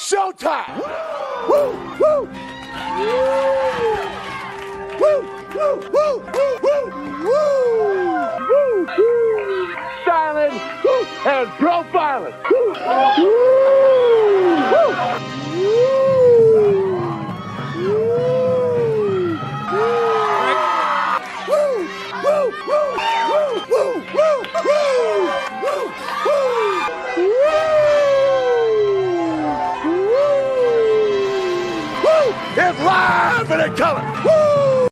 showtime! Woo! Woo! Woo! Woo! Woo! Woo! Woo! Woo! Woo! Styling and profiling. Woo! It's live and in color. Woo!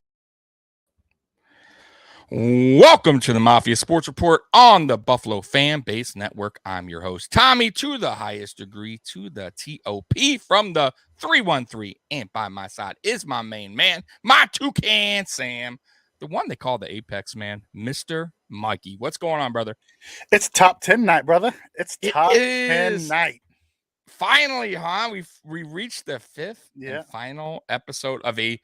Welcome to the Mafia Sports Report on the Buffalo Fambase Network. I'm your host, Tommy, to the highest degree, to the TOP from the 313. And by my side is my main man, my toucan Sam, the one they call the Apex Man, Mr. Mikey. What's going on, brother? It's top 10 night, brother. It's top 10 night. Finally, huh? We reached the fifth and final episode of a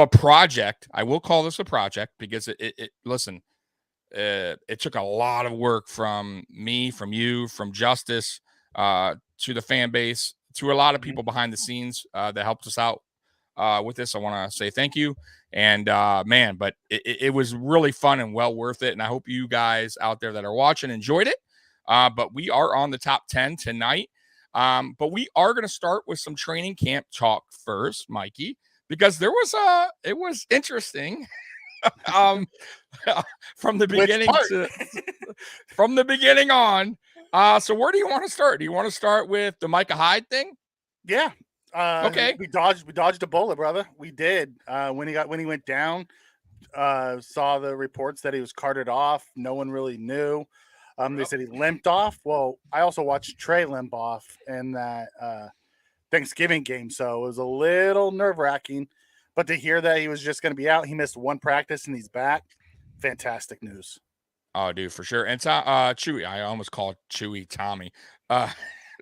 project. I will call this a project because it took a lot of work from me, from you, from Justice, to the fan base, to a lot of people behind the scenes that helped us out with this. I want to say thank you. And man, but it was really fun and well worth it. And I hope you guys out there that are watching enjoyed it. But we are on the top 10 tonight. But we are going to start with some training camp talk first, Mikey, because it was interesting from the beginning from the beginning on. So where do you want to start? Do you want to start with the Micah Hyde thing? Yeah. Okay. We dodged a bullet, brother. We did. When he went down, saw the reports that he was carted off. No one really knew. They said he limped off. Well, I also watched Trey limp off in that Thanksgiving game, so it was a little nerve-wracking. But to hear that he was just going to be out, he missed one practice and he's back. Fantastic news. Oh, dude, for sure. And Chewy, I almost called Chewy Tommy.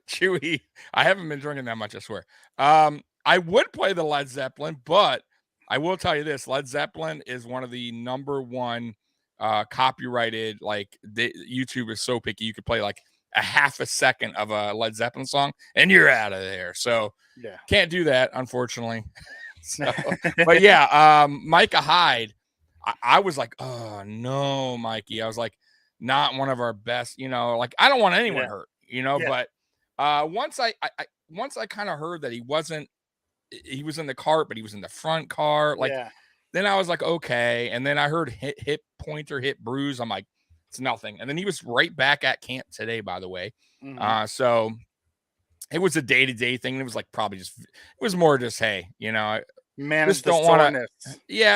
Chewy, I haven't been drinking that much, I swear. I would play the Led Zeppelin, but I will tell you this: Led Zeppelin is one of the number one copyrighted. Like YouTube is so picky, you could play like a half a second of a Led Zeppelin song and you're out of there. So yeah, can't do that, unfortunately. So, but yeah, Micah Hyde, I was like, oh no, Mikey. I was like, not one of our best, like I don't want anyone hurt, but once I kind of heard that he was in the cart, but he was in the front car, then I was like, okay. And then I heard hip bruise. I'm like, it's nothing. And then he was right back at camp today, by the way. Mm-hmm. So it was a day-to-day thing. It was like it was more just, hey, man, just don't want to,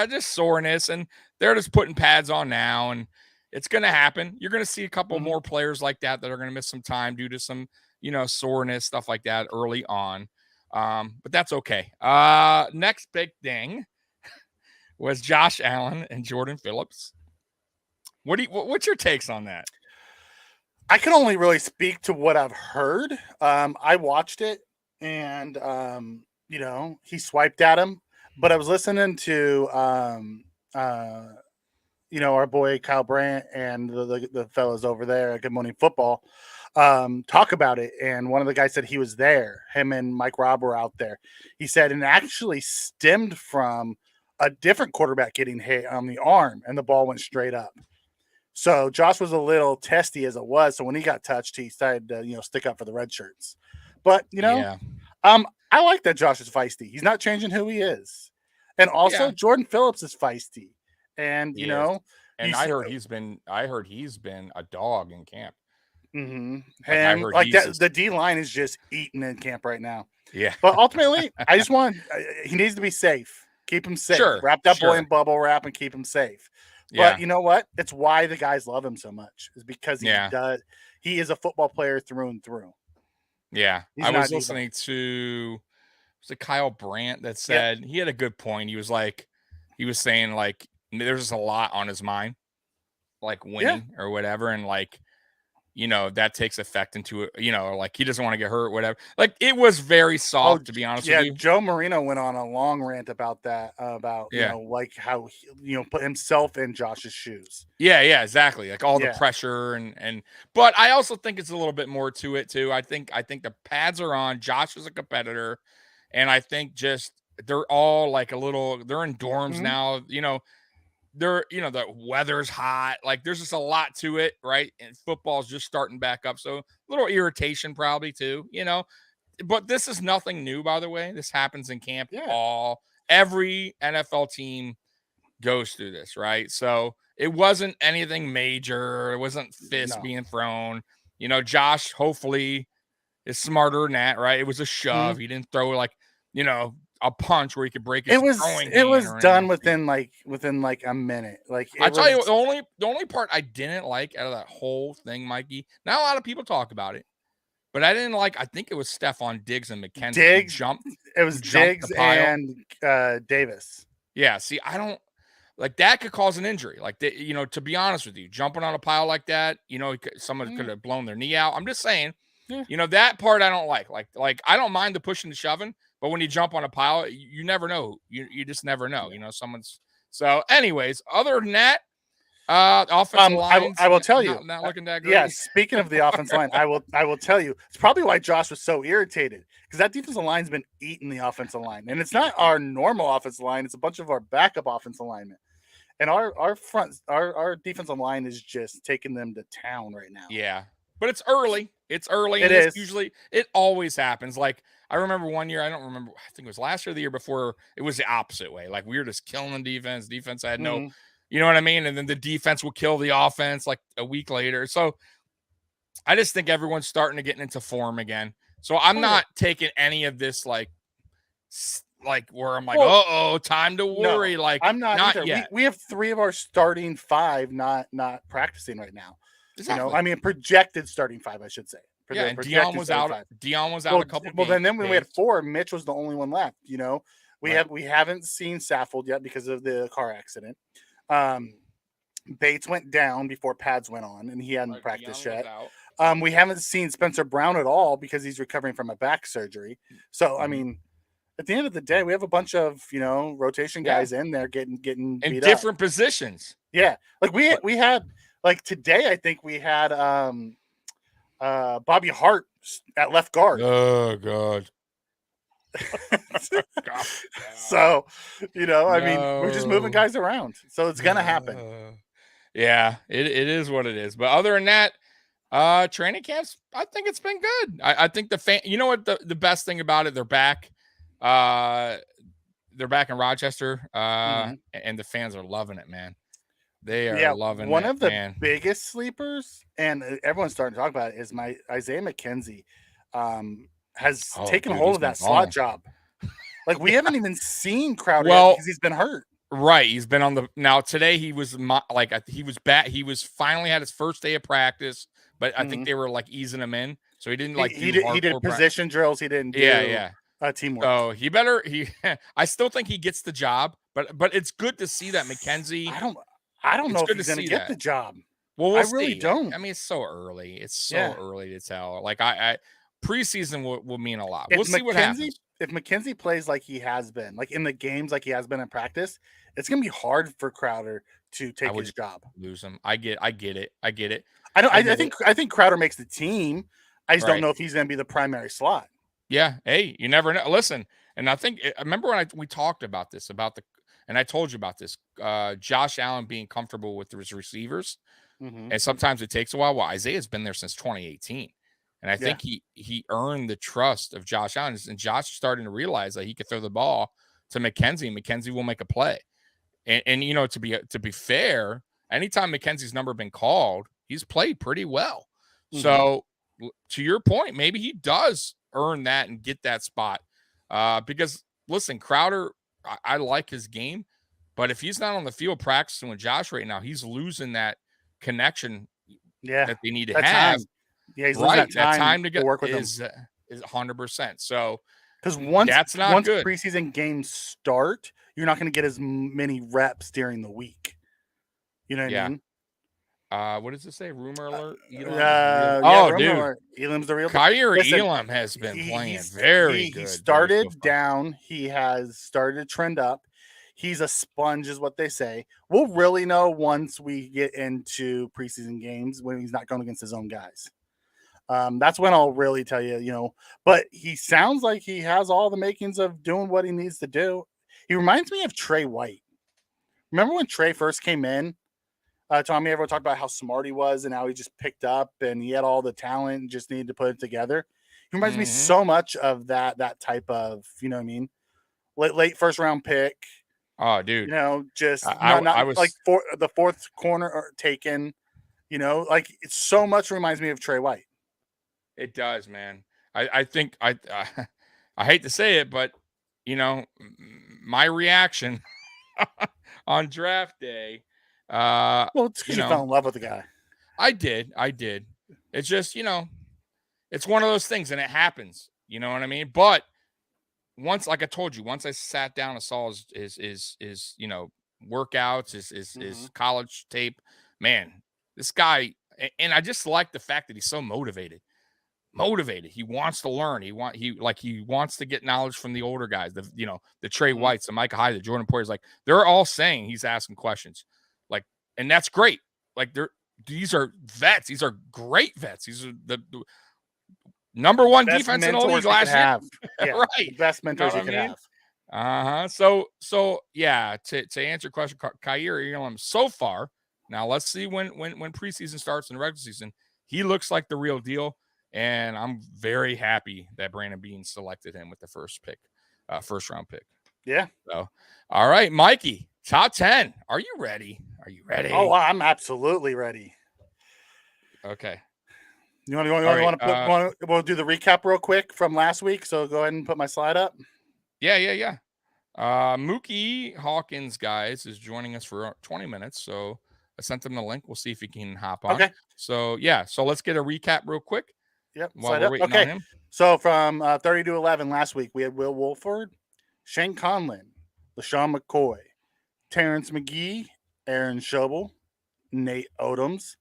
just soreness. And they're just putting pads on now, and it's going to happen. You're going to see a couple more players like that are going to miss some time due to some, soreness, stuff like that early on. But that's okay. Next big thing was Josh Allen and Jordan Phillips. What's your takes on that? I can only really speak to what I've heard. I watched it and, he swiped at him, but I was listening to, our boy Kyle Brandt and the fellas over there at Good Morning Football talk about it. And one of the guys said he was there. Him and Mike Robb were out there. He said, and actually stemmed from a different quarterback getting hit on the arm, and the ball went straight up. So Josh was a little testy as it was. So when he got touched, he started to, stick up for the red shirts. But, I like that Josh is feisty. He's not changing who he is. And also Jordan Phillips is feisty. And, and I heard he's been a dog in camp. Mm-hmm. And the D line is just eating in camp right now. Yeah. But ultimately, I just he needs to be safe. Keep him safe. Sure, Wrap that boy in bubble wrap and keep him safe. But you know what? It's why the guys love him so much. Is because he is a football player through and through. Yeah. I was listening to Kyle Brandt that said he had a good point. He was saying like there's just a lot on his mind, like winning or whatever. And like that takes effect into it, like he doesn't want to get hurt, whatever. Like it was very soft, to be honest with you. Joe Marino went on a long rant about that, like how he, put himself in Josh's shoes. Yeah, exactly. Like all the pressure but I also think it's a little bit more to it too. I think the pads are on. Josh is a competitor, and I think just they're all like they're in dorms now, they're, the weather's hot. Like there's just a lot to it, right? And football's just starting back up. So a little irritation probably too, but this is nothing new, by the way. This happens in camp. Every NFL team goes through this, right? So it wasn't anything major. It wasn't fists being thrown. Josh hopefully is smarter than that, right? It was a shove. He didn't throw a punch where he could break his throwing hand. It was done within a minute. Like I tell you, the only part I didn't like out of that whole thing, Mikey. Not a lot of people talk about it, but I didn't like. I think it was Stephon Diggs and McKenzie. It was Diggs and Davis. Yeah. See, I don't like that. Could cause an injury. Like to be honest with you, jumping on a pile like that, someone could have blown their knee out. I'm just saying. Yeah. That part I don't like. Like I don't mind the pushing and shoving. But when you jump on a pile, you never know. You just never know. Someone's. So, anyways, other than that, offensive line. I will tell you, not looking that great. Yeah. Speaking of the offensive line, I will tell you, it's probably why Josh was so irritated, because that defensive line's been eating the offensive line, and it's not our normal offensive line; it's a bunch of our backup offensive linemen, and our defensive line is just taking them to town right now. Yeah, but it's early. It is. It always happens. Like I remember one year, I don't remember. I think it was last year or the year before. It was the opposite way. Like we were just killing the defense. Defense had no, you know what I mean? And then the defense will kill the offense like a week later. So I just think everyone's starting to get into form again. So I'm not taking any of this like where I'm like, time to worry. No, like I'm not yet. We have 3 of our starting 5 not practicing right now. Exactly. Projected starting 5, I should say. Yeah, and Dion was out. Dion was out a couple. Well, then when we had 4, Mitch was the only one left. We haven't seen Saffold yet because of the car accident. Bates went down before pads went on, and he hadn't practiced yet. We haven't seen Spencer Brown at all because he's recovering from a back surgery. So at the end of the day, we have a bunch of rotation guys in there getting in beat different up. Positions. Yeah, like we had. Like today, I think we had Bobby Hart at left guard. Oh God! So, we're just moving guys around. So it's gonna happen. Yeah, it is what it is. But other than that, training camps, I think it's been good. I think the fan. You know what the best thing about it? They're back. They're back in Rochester, and the fans are loving it, man. They are loving one it, of the man. biggest sleepers, and everyone's starting to talk about it, is my Isaiah McKenzie has taken hold of that slot job. Like we haven't even seen Crowder because he's been hurt. Right, he's been on the now today. He was he was back. He was finally had his first day of practice, but I think they were like easing him in, so he didn't he did position drills. He didn't do teamwork. So I still think he gets the job, but it's good to see that McKenzie. I don't know if he's going to get the job. Well, we'll see. Really don't. I mean, it's so early. It's so early to tell. Like I preseason will mean a lot. We'll see what happens. If McKenzie plays like he has been, like in the games, like he has been in practice, it's going to be hard for Crowder to take his job. Lose him. I get it. I think Crowder makes the team. I just don't know if he's going to be the primary slot. Yeah. Hey, you never know. Listen, and I remember when we talked about this and I told you about this, Josh Allen being comfortable with his receivers. And sometimes it takes a while. Well, Isaiah's been there since 2018. And I think he earned the trust of Josh Allen. And Josh is starting to realize that he could throw the ball to McKenzie, and McKenzie will make a play. And to be fair, anytime McKenzie's number been called, he's played pretty well. So to your point, maybe he does earn that and get that spot. Because listen, Crowder, I like his game, but if he's not on the field practicing with Josh right now, he's losing that connection that they need to have. Yeah, he's losing that time to work with is 100%. So because once good. preseason games start, you're not going to get as many reps during the week. You know what I mean? What does it say? Rumor alert. Elam yeah, rumor alert. Elam's the real. Kaiir Listen, Elam has been playing very good. He started down. He has started to trend up. He's a sponge, is what they say. We'll really know once we get into preseason games when he's not going against his own guys. That's when I'll really tell you, you know. But he sounds like he has all the makings of doing what he needs to do. He reminds me of Trey White. Remember when Trey first came in? Tommy, everyone talked about how smart he was and how he just picked up and he had all the talent and just needed to put it together. He reminds me so much of that type of, you know what I mean? Late first round pick. Oh, dude. You know, just I was like the fourth corner taken, you know, like it's so much reminds me of Trey White. It does, man. I think I hate to say it, but you know, my reaction on draft day. Well, it's because you fell in love with the guy. I did. It's just, you know, it's one of those things and it happens. You know what I mean? But once, like I told you, once I sat down and saw his you know, workouts, his college tape, man, this guy, and I just like the fact that he's so motivated. He wants to learn. He wants to get knowledge from the older guys, the Trey Whites, the Micah Hyde, the Jordan Poyers. Like they're all saying he's asking questions, like, and that's great. Like these are vets. These are great vets. These are the number one defense in the league last year. Yeah, right. Best mentors you can have. So yeah, to answer your question, Kaiir Elam so far. Now let's see when preseason starts and regular season. He looks like the real deal. And I'm very happy that Brandon Beane selected him with the first round pick. Yeah. So, all right, Mikey, top 10. Are you ready? Oh, I'm absolutely ready. Okay. You want to we'll do the recap real quick from last week. So go ahead and put my slide up. Yeah. Mookie Hawkins, guys, is joining us for 20 minutes. So I sent him the link. We'll see if he can hop on. Okay. So yeah. So let's get a recap real quick. Yep. While we're waiting on him. So from 30 to 11 last week, we had Will Wolford, Shane Conlon, LaShawn McCoy, Terrence McGee, Aaron Schobel, Nate Odoms,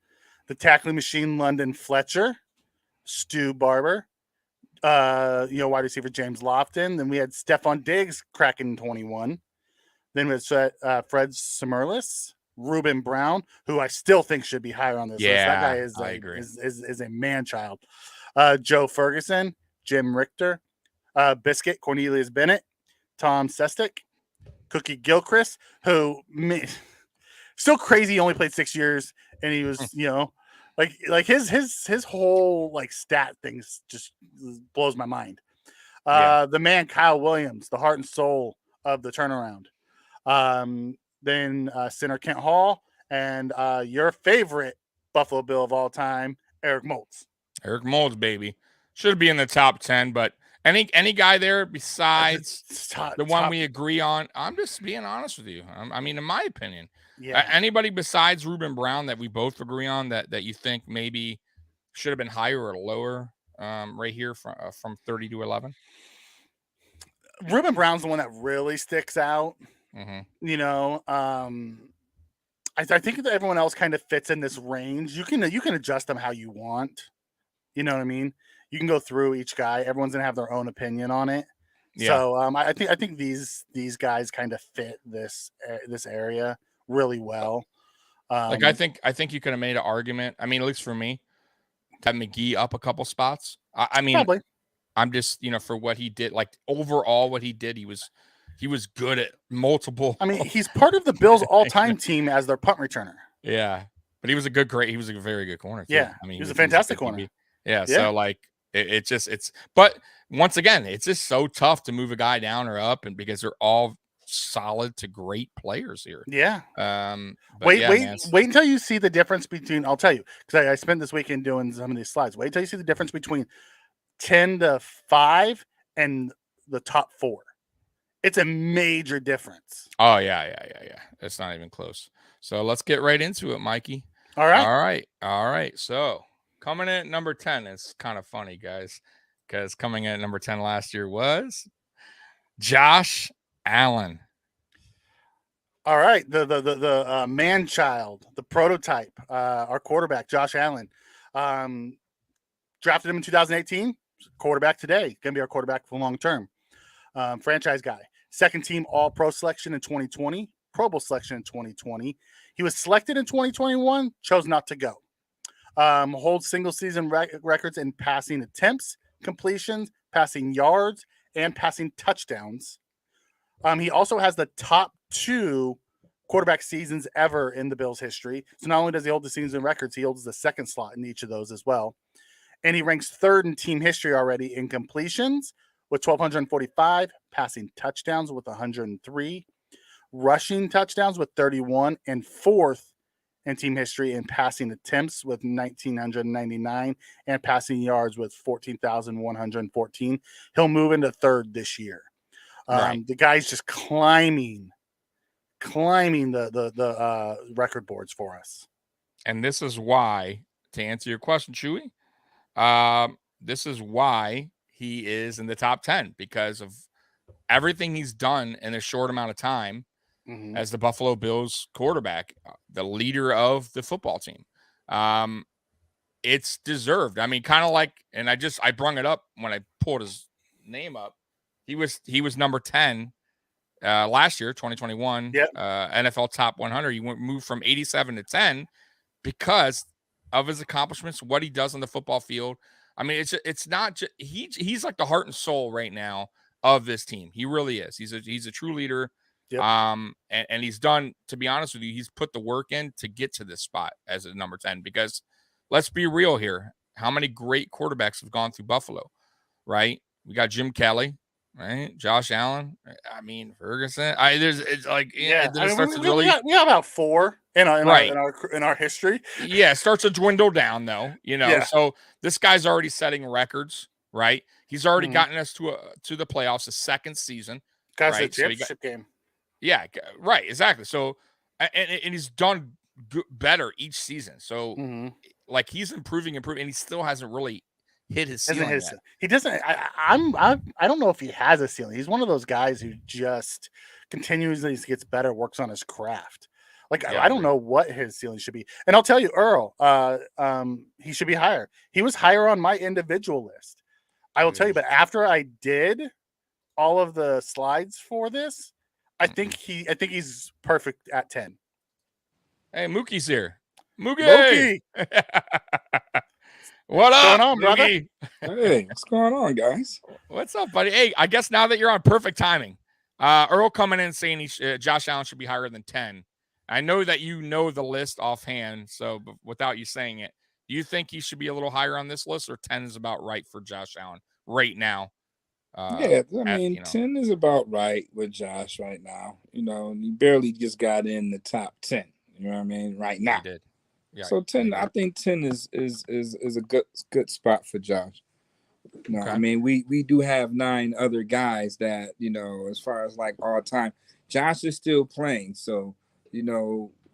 the tackling machine London Fletcher, Stu Barber, wide receiver James Lofton. Then we had Stephon Diggs cracking 21. Then we had Fred Summerless, Ruben Brown, who I still think should be higher on this list. That guy is a man child. Joe Ferguson, Jim Richter, Biscuit, Cornelius Bennett, Tom Sestic, Cookie Gilchrist, who still crazy. He only played 6 years, and he was, you know, like his whole like stat things just blows my mind. The man Kyle Williams, the heart and soul of the turnaround. Then center Kent Hall, and your favorite Buffalo Bill of all time, Eric Moulds. Eric Moulds, baby, should be in the top 10. But any guy there besides the one we agree on? I'm just being honest with you. I mean, in my opinion, anybody besides Ruben Brown that we both agree on that you think maybe should have been higher or lower, right here from 30 to 11. Ruben Brown's the one that really sticks out. Mm-hmm. You know, I think that everyone else kind of fits in this range. You can adjust them how you want. You know what I mean? You can go through each guy. Everyone's gonna have their own opinion on it. Yeah. So I think these guys kind of fit this area really well. I think you could have made an argument. I mean, at least for me, to McGee up a couple spots. I mean, probably. I'm just, for what he did, like overall what he did, he was good at multiple. I mean, he's part of the Bills all-time team as their punt returner. Yeah, but he was a very good corner too. Yeah, I mean, he was a fantastic corner. Yeah, so like but once again, it's just so tough to move a guy down or up, and because they're all solid to great players here. Yeah. Wait until you see the difference between. I'll tell you, because I spent this weekend doing some of these slides. Wait until you see the difference between 10 to 5 and the top 4. It's a major difference. Oh yeah. It's not even close. So let's get right into it, Mikey. All right. So coming in at number 10, it's kind of funny, guys, because coming in at number 10 last year was Josh Allen. All right, the man child, the prototype, our quarterback, Josh Allen. Drafted him in 2018. Quarterback today, gonna be our quarterback for long term. Franchise guy. Second team All Pro selection in 2020. Pro Bowl selection in 2020. He was selected in 2021. Chose not to go. Holds single season records in passing attempts, completions, passing yards, and passing touchdowns. He also has the top 2 quarterback seasons ever in the Bills' history. So not only does he hold the season records, he holds the second slot in each of those as well. And he ranks 3rd in team history already in completions with 1,245, passing touchdowns with 103, rushing touchdowns with 31, and 4th in team history in passing attempts with 1,999 and passing yards with 14,114. He'll move into 3rd this year. Right. The guy's just climbing the record boards for us. And this is why, to answer your question, Chewy, this is why he is in the top 10, because of everything he's done in a short amount of time as the Buffalo Bills quarterback, the leader of the football team. It's deserved. I mean, kind of like, and I brung it up when I pulled his name up. He was number 10 last year, 2021. Yep. NFL top 100. He moved from 87 to 10 because of his accomplishments, what he does on the football field. I mean, it's not just he's like the heart and soul right now of this team. He really is. He's a true leader. Yep. And he's done, to be honest with you, he's put the work in to get to this spot as a number 10, because let's be real here. How many great quarterbacks have gone through Buffalo, right? We got Jim Kelly, right? Josh Allen. I mean, Ferguson. We got about 4 in our history. Yeah, it starts to dwindle down though, Yeah. So this guy's already setting records, right? He's already gotten us to the playoffs, the second season. Got right? the championship game. Yeah, right, exactly. So, and he's done better each season. So, like, he's improving, and he still hasn't really hit his ceiling yet. He doesn't. I don't know if he has a ceiling. He's one of those guys who just continuously gets better, works on his craft. Like, I don't know what his ceiling should be. And I'll tell you, Earl, he should be higher. He was higher on my individual list. I will tell you, but after I did all of the slides for this, I think he's perfect at 10. Hey, Mookie's here. Mookie! What up, going on, brother? Hey, what's going on, guys? What's up, buddy? Hey, I guess now that you're on perfect timing, Earl coming in saying Josh Allen should be higher than 10. I know that you know the list offhand, so without you saying it, do you think he should be a little higher on this list, or 10 is about right for Josh Allen right now? 10 is about right with Josh right now. He barely just got in the top 10. You know what I mean? Right now. He did. Yeah, so 10, I think 10 is a good spot for Josh. Okay. I mean, we do have 9 other guys that, as far as like all time, Josh is still playing. So, 10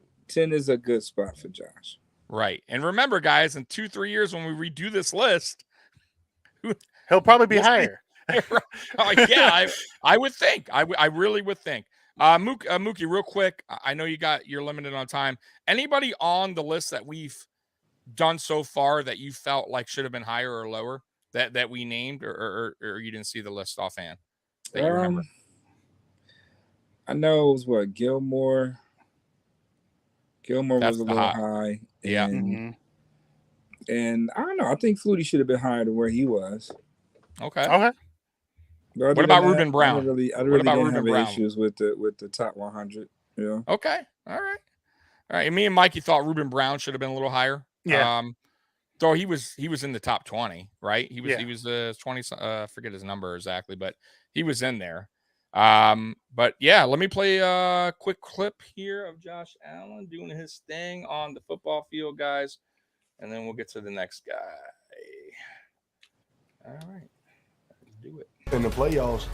is a good spot for Josh. Right. And remember, guys, in 2-3 years when we redo this list, he'll probably be higher. Yeah, I would think. I really would think. Mookie, real quick, I know you're limited on time. Anybody on the list that we've done so far that you felt like should have been higher or lower that we named, or you didn't see the list offhand that you remember? I know it was Gilmore. Gilmore was a little high. Yeah. And I don't know. I think Flutie should have been higher than where he was. Okay. What about Ruben Brown? I really didn't have issues with the top 100. Yeah. Okay. All right. And me and Mikey thought Ruben Brown should have been a little higher. Yeah. Though he was in the top 20, right? He was 20. Forget his number exactly, but he was in there. But yeah, let me play a quick clip here of Josh Allen doing his thing on the football field, guys, and then we'll get to the next guy. All right. Do it. In the playoffs,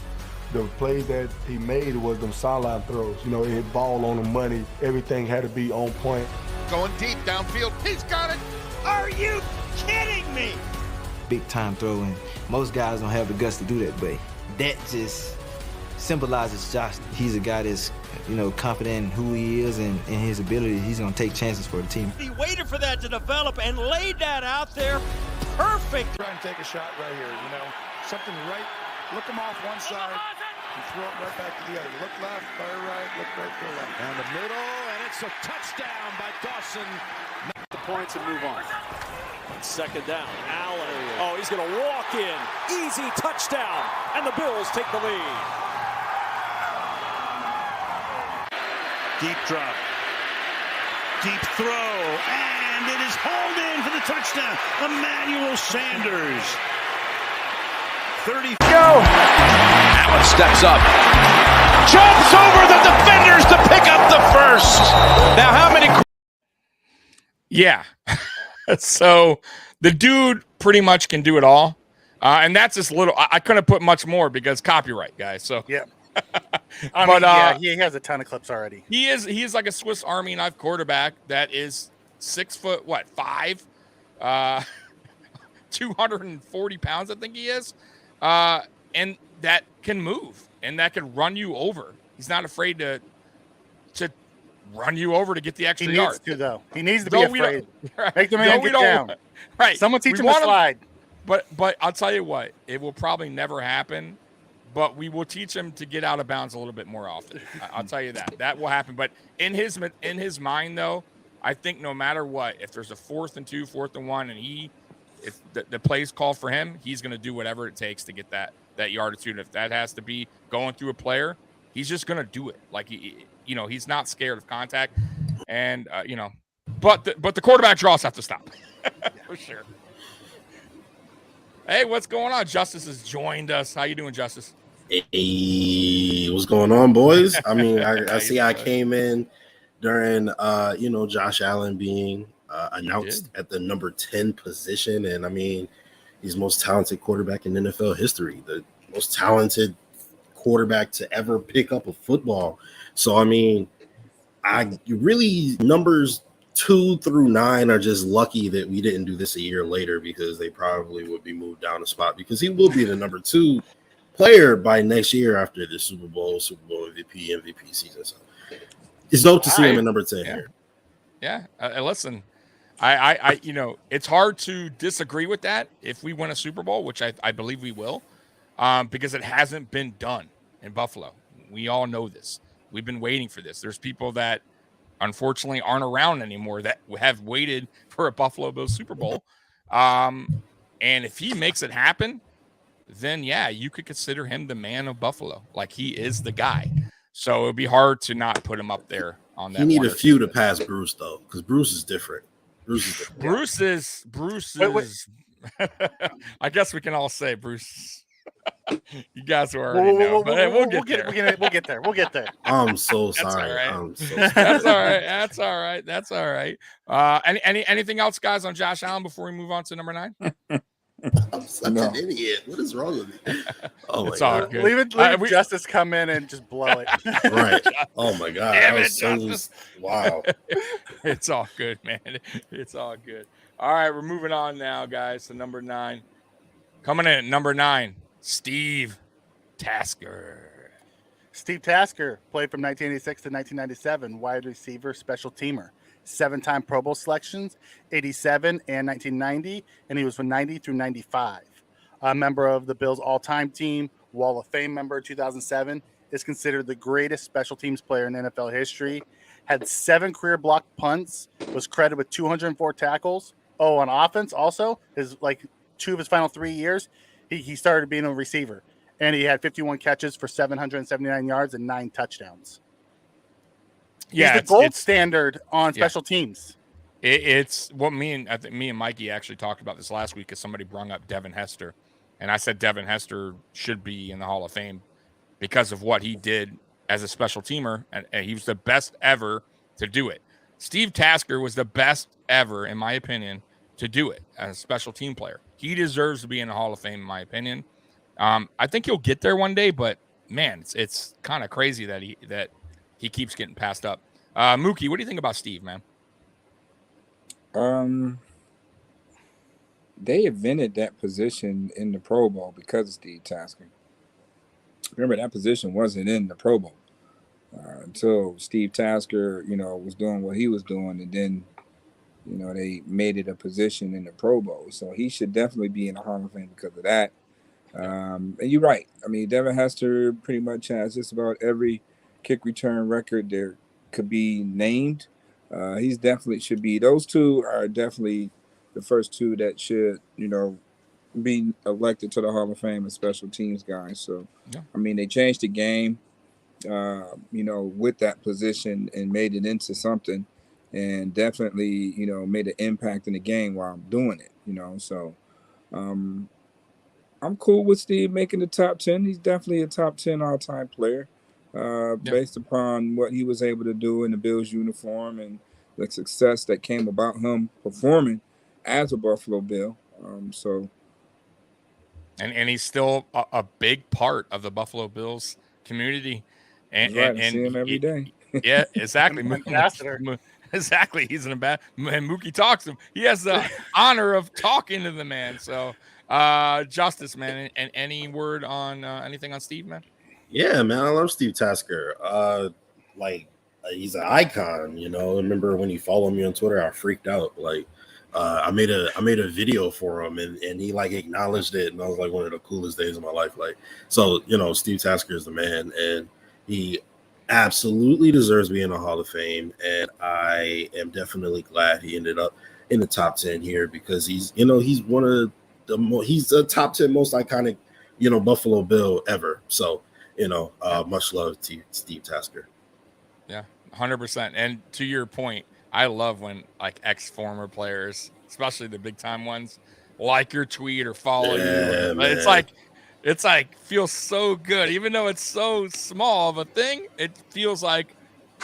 the plays that he made was them sideline throws. It hit ball on the money. Everything had to be on point. Going deep downfield. He's got it. Are you kidding me? Big time throwing. Most guys don't have the guts to do that, but that just symbolizes Josh. He's a guy that's confident in who he is and his ability, he's going to take chances for the team. He waited for that to develop and laid that out there. Perfect. Try and take a shot right here, something right. Look him off one side and throw it right back to the other. Look left, fire right, look right, go left. Down the middle, and it's a touchdown by Dawson. Make the points and move on. Second down, Allen. Oh, he's going to walk in. Easy touchdown, and the Bills take the lead. Deep drop. Deep throw, and it is hauled in for the touchdown. Emmanuel Sanders. 30. Go! Allen steps up. Jumps over the defenders to pick up the first. Now, how many? Yeah. So the dude pretty much can do it all. And that's just little. I couldn't put much more because copyright, guys. So yeah. He has a ton of clips already. He is like a Swiss Army knife quarterback that is 6'5", 240 pounds, I think he is. And that can move and that can run you over. He's not afraid to run you over to get the extra yard. He needs to be afraid. Right. Make the man get down. Right. Someone teach him to slide. But I'll tell you what, it will probably never happen. But we will teach him to get out of bounds a little bit more often. I'll tell you that will happen. But in his mind, though, I think no matter what, if there's a 4th and 2, 4th and 1, and if the play's called for him, he's going to do whatever it takes to get that yardage. If that has to be going through a player, he's just going to do it. Like he's not scared of contact, and but the quarterback draws have to stop for sure. Hey, what's going on? Justice has joined us. How you doing, Justice? Hey, what's going on, boys? I mean, I see I came in during, Josh Allen being announced at the number 10 position. And I mean, he's the most talented quarterback in NFL history, the most talented quarterback to ever pick up a football. So, I mean, numbers 2 through 9 are just lucky that we didn't do this a year later because they probably would be moved down a spot because he will be the number 2 player by next year after the Super Bowl MVP season. So it's dope to see him at number 10 here. Yeah. Listen, I it's hard to disagree with that if we win a Super Bowl, which I believe we will, because it hasn't been done in Buffalo. We all know this. We've been waiting for this. There's people that unfortunately aren't around anymore that have waited for a Buffalo Bills Super Bowl. And if he makes it happen, then yeah, you could consider him the man of Buffalo. Like he is the guy. So it'd be hard to not put him up there on that. You need a few to pass Bruce though, because Bruce is different. Bruce is. Wait. I guess we can all say Bruce. You guys will already know, but we'll get there. We'll get there. I'm so sorry. That's all right. Anything else, guys, on Josh Allen before we move on to number 9? I'm such an idiot. What is wrong with me? Oh it's my all God. Good. Leave Justice come in and just blow it. Right. Oh my God. Wow. It's all good, man. It's all good. All right, we're moving on now, guys, to number 9. Coming in at number 9, Steve Tasker. Steve Tasker played from 1986 to 1997, wide receiver, special teamer. 7-time Pro Bowl selections, 87 and 1990, and he was from 90 through 95. A member of the Bills' all-time team, Wall of Fame member 2007, is considered the greatest special teams player in NFL history. Had 7 career blocked punts, was credited with 204 tackles. Oh, on offense also, 2 of his final 3 years, he started being a receiver, and he had 51 catches for 779 yards and 9 touchdowns. Yeah, he's the gold standard on special teams. It's what I think me and Mikey actually talked about this last week because somebody brought up Devin Hester, and I said Devin Hester should be in the Hall of Fame because of what he did as a special teamer, and he was the best ever to do it. Steve Tasker was the best ever, in my opinion, to do it as a special team player. He deserves to be in the Hall of Fame, in my opinion. I think he'll get there one day, but man, it's kind of crazy that he keeps getting passed up. Mookie, what do you think about Steve, man? They invented that position in the Pro Bowl because of Steve Tasker. Remember, that position wasn't in the Pro Bowl. until Steve Tasker, was doing what he was doing, and then, they made it a position in the Pro Bowl. So he should definitely be in the Hall of Fame because of that. And you're right. I mean, Devin Hester pretty much has just about every kick return record there could be named. He's definitely should be. Those two are definitely the first two that should, be elected to the Hall of Fame as special teams guys. So, I mean, they changed the game, with that position and made it into something, and definitely, made an impact in the game while doing it. So. I'm cool with Steve making the top 10. He's definitely a top 10 all-time player based upon what he was able to do in the Bills uniform and the success that came about him performing as a Buffalo Bill. And he's still a big part of the Buffalo Bills community. And, right, I see him every day. Yeah, exactly. Ambassador. Exactly. He's an ambassador. And Mookie talks to him. He has the honor of talking to the man. So, Justice, man, and any word on anything on Steve, man? Yeah, man, I love Steve Tasker. He's an icon. Remember when he followed me on Twitter, I freaked out. I made a video for him, and he acknowledged it, and I was like, one of the coolest days of my life. Steve Tasker is the man, and he absolutely deserves to be in the Hall of Fame, and I am definitely glad he ended up in the top 10 here because he's one of he's the top 10 most iconic, Buffalo Bill ever. So, much love to Steve Tasker. Yeah, 100%. And to your point, I love when ex-former players, especially the big time ones, like your tweet or follow you. Man. It's feels so good. Even though it's so small of a thing, it feels like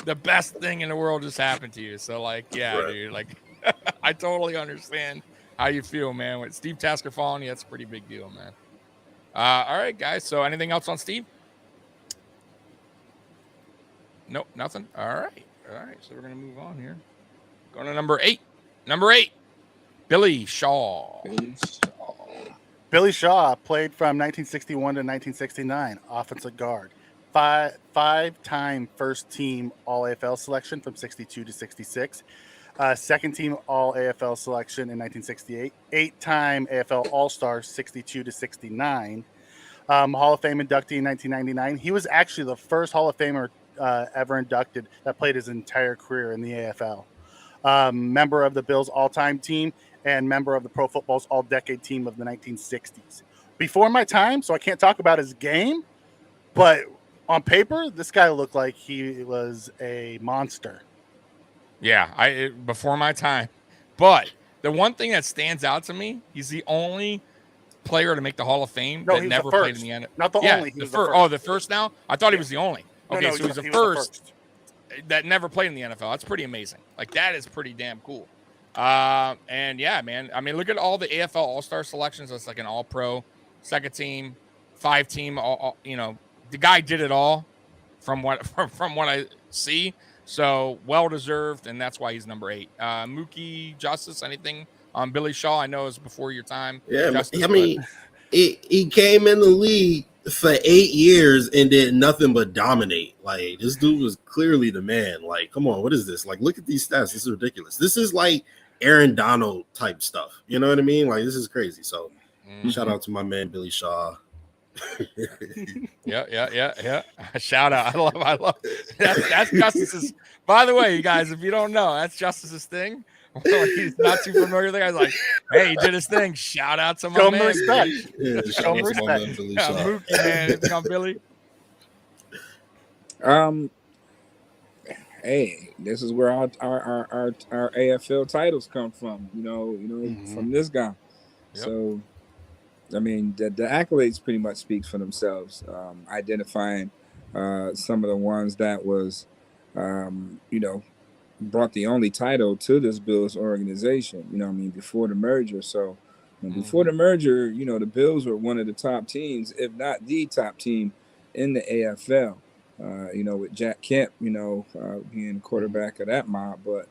the best thing in the world just happened to you. So right. Dude, I totally understand how you feel, man. With Steve Tasker following you, that's a pretty big deal, man. All right, guys. So anything else on Steve? Nope, nothing. All right. So we're going to move on here. Going to number 8. Billy Shaw. Billy Shaw played from 1961 to 1969, offensive guard. Five-time first-team All-AFL selection from 62 to 66. Second-team All-AFL selection in 1968. 8-time AFL All-Star 62 to 69. Hall of Fame inductee in 1999. He was actually the first Hall of Famer ever inducted that played his entire career in the AFL. Member of the Bills all-time team and member of the Pro Football's all-decade team of the 1960s. Before my time, so I can't talk about his game, but on paper, this guy looked like he was a monster. Yeah, before my time. But the one thing that stands out to me, he's the only player to make the Hall of Fame that never played in the NFL. Not the only. He was the first. Oh, the first now? I thought he was the only. Okay, so he's the first that never played in the NFL. That's pretty amazing. That is pretty damn cool. And yeah, man. I mean, look at all the AFL All-Star selections. That's an All-Pro, second team, 5-team. All, the guy did it all from what I see. So well deserved, and that's why he's number 8. Mookie, Justice, anything on Billy Shaw? I know it's before your time. Yeah, Justice, he came in the league for 8 years and did nothing but dominate. This dude was clearly the man. Come on, what is this? Look at these stats. This is ridiculous. This is Aaron Donald type stuff. You know what I mean? This is crazy. So shout out to my man Billy Shaw. Yeah. Shout out. I love that's Justice's. By the way, you guys, if you don't know, that's Justice's thing. He's not too familiar with the guy's hey, he did his thing. Shout out to my man. Respect. Show him respect. Mookie, man. Anything on Billy? Hey, this is where our AFL titles come from. From this guy. Yep. So, I mean, the accolades pretty much speaks for themselves. Identifying some of the ones that was, brought the only title to this Bills organization, before the merger. So before the merger, the Bills were one of the top teams, if not the top team in the AFL, with Jack Kemp, being quarterback of that mob. But,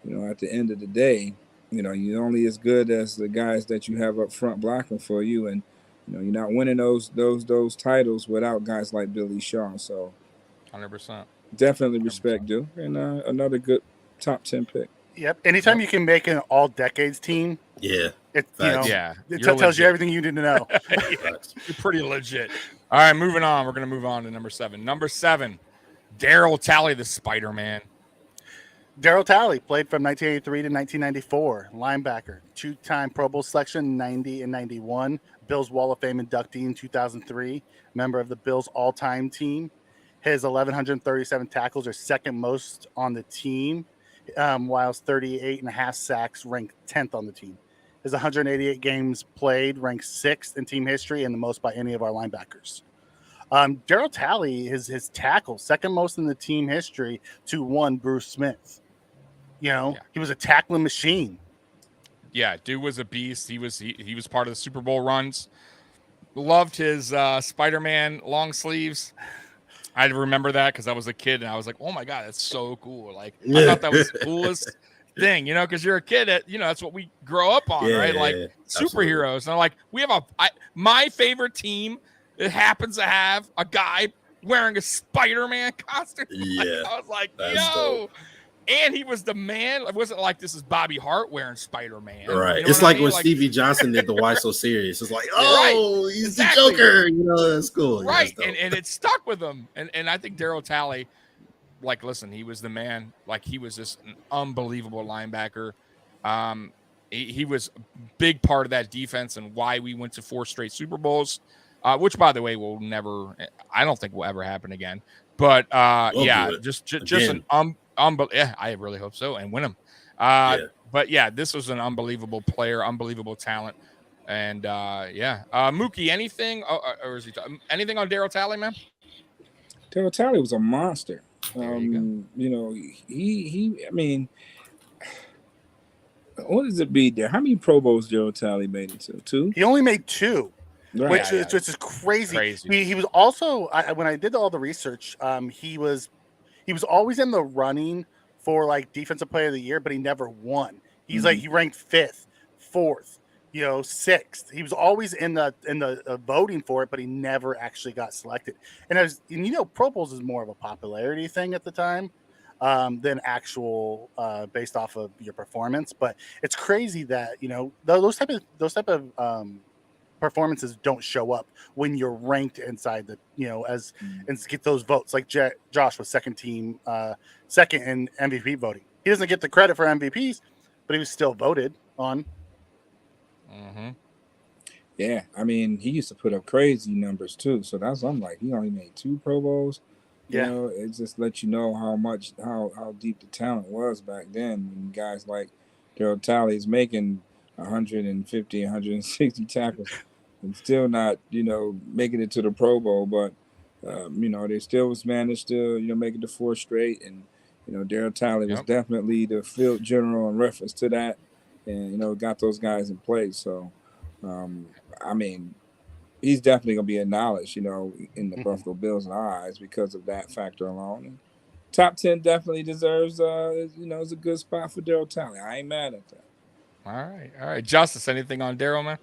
at the end of the day, you're only as good as the guys that you have up front blocking for you. And, you're not winning those titles without guys like Billy Shaw. So 100%. Definitely respect due, and another good top 10 pick. Yep. Anytime you can make an all decades team, Yeah. it Yeah, it you're tells you legit. everything you need to know. Yeah, you're pretty legit. All right, moving on. We're gonna move on to number 7. Number 7, Daryl Talley, the Spider-Man. Daryl Talley played from 1983 to 1994, linebacker, 2-time Pro Bowl selection, 90 and 91, Bills Wall of Fame inductee in 2003, member of the Bills all-time team. His 1,137 tackles are second most on the team, whilst 38 and a half sacks ranked 10th on the team. His 188 games played ranked 6th in team history and the most by any of our linebackers. Daryl Talley, his tackles, second most in the team history to one Bruce Smith. He was a tackling machine. Yeah, dude was a beast. He was part of the Super Bowl runs. Loved his Spider-Man long sleeves. I remember that because I was a kid and I was like, oh my God, that's so cool. Like, I thought that was the coolest thing, because you're a kid that's what we grow up on, right? Like superheroes. Absolutely. And I'm like, we have my favorite team that happens to have a guy wearing a Spider-Man costume. Yeah. I was like, yo. Dope. And he was the man. It wasn't like this is Bobby Hart wearing Spider-Man. Right. You know it's like when Stevie Johnson did the Why So Serious. It's like, he's exactly. The Joker. That's cool. Right. Yeah, and it stuck with him. And I think Daryl Talley, listen, he was the man. He was just an unbelievable linebacker. He was a big part of that defense and why we went to 4 straight Super Bowls, which, by the way, I don't think will ever happen again. But, just an I really hope so, and win them. But this was an unbelievable player, unbelievable talent, and Mookie, anything, or is he anything on Daryl Talley, man? Daryl Talley was a monster. There you go. He. I mean, what does it be there? How many Pro Bowls Daryl Talley made it to? 2? He only made 2. Right. Which is crazy. He was also when I did all the research, he was always in the running for defensive player of the year, but he never won. He's he ranked 5th, 4th, 6th. He was always in the voting for it, but he never actually got selected. And Pro Bowls is more of a popularity thing at the time than actual based off of your performance. But it's crazy that those type of performances don't show up when you're ranked inside the and get those votes. Like Josh was second in MVP voting. He doesn't get the credit for MVPs, but he was still voted on. Mm-hmm. Yeah, I mean, he used to put up crazy numbers too. So I'm like, he only made 2 Pro Bowls. It just lets you know how deep the talent was back then. When guys like Daryl Talley is making 150, 160 tackles. And still not, making it to the Pro Bowl, but they still was managed to, make it to 4 straight. And Daryl Talley was definitely the field general in reference to that, and got those guys in place. So, I mean, he's definitely gonna be acknowledged, in the Buffalo Bills in our eyes because of that factor alone. And top 10 definitely deserves, it's a good spot for Daryl Talley. I ain't mad at that. All right, Justice. Anything on Daryl, man?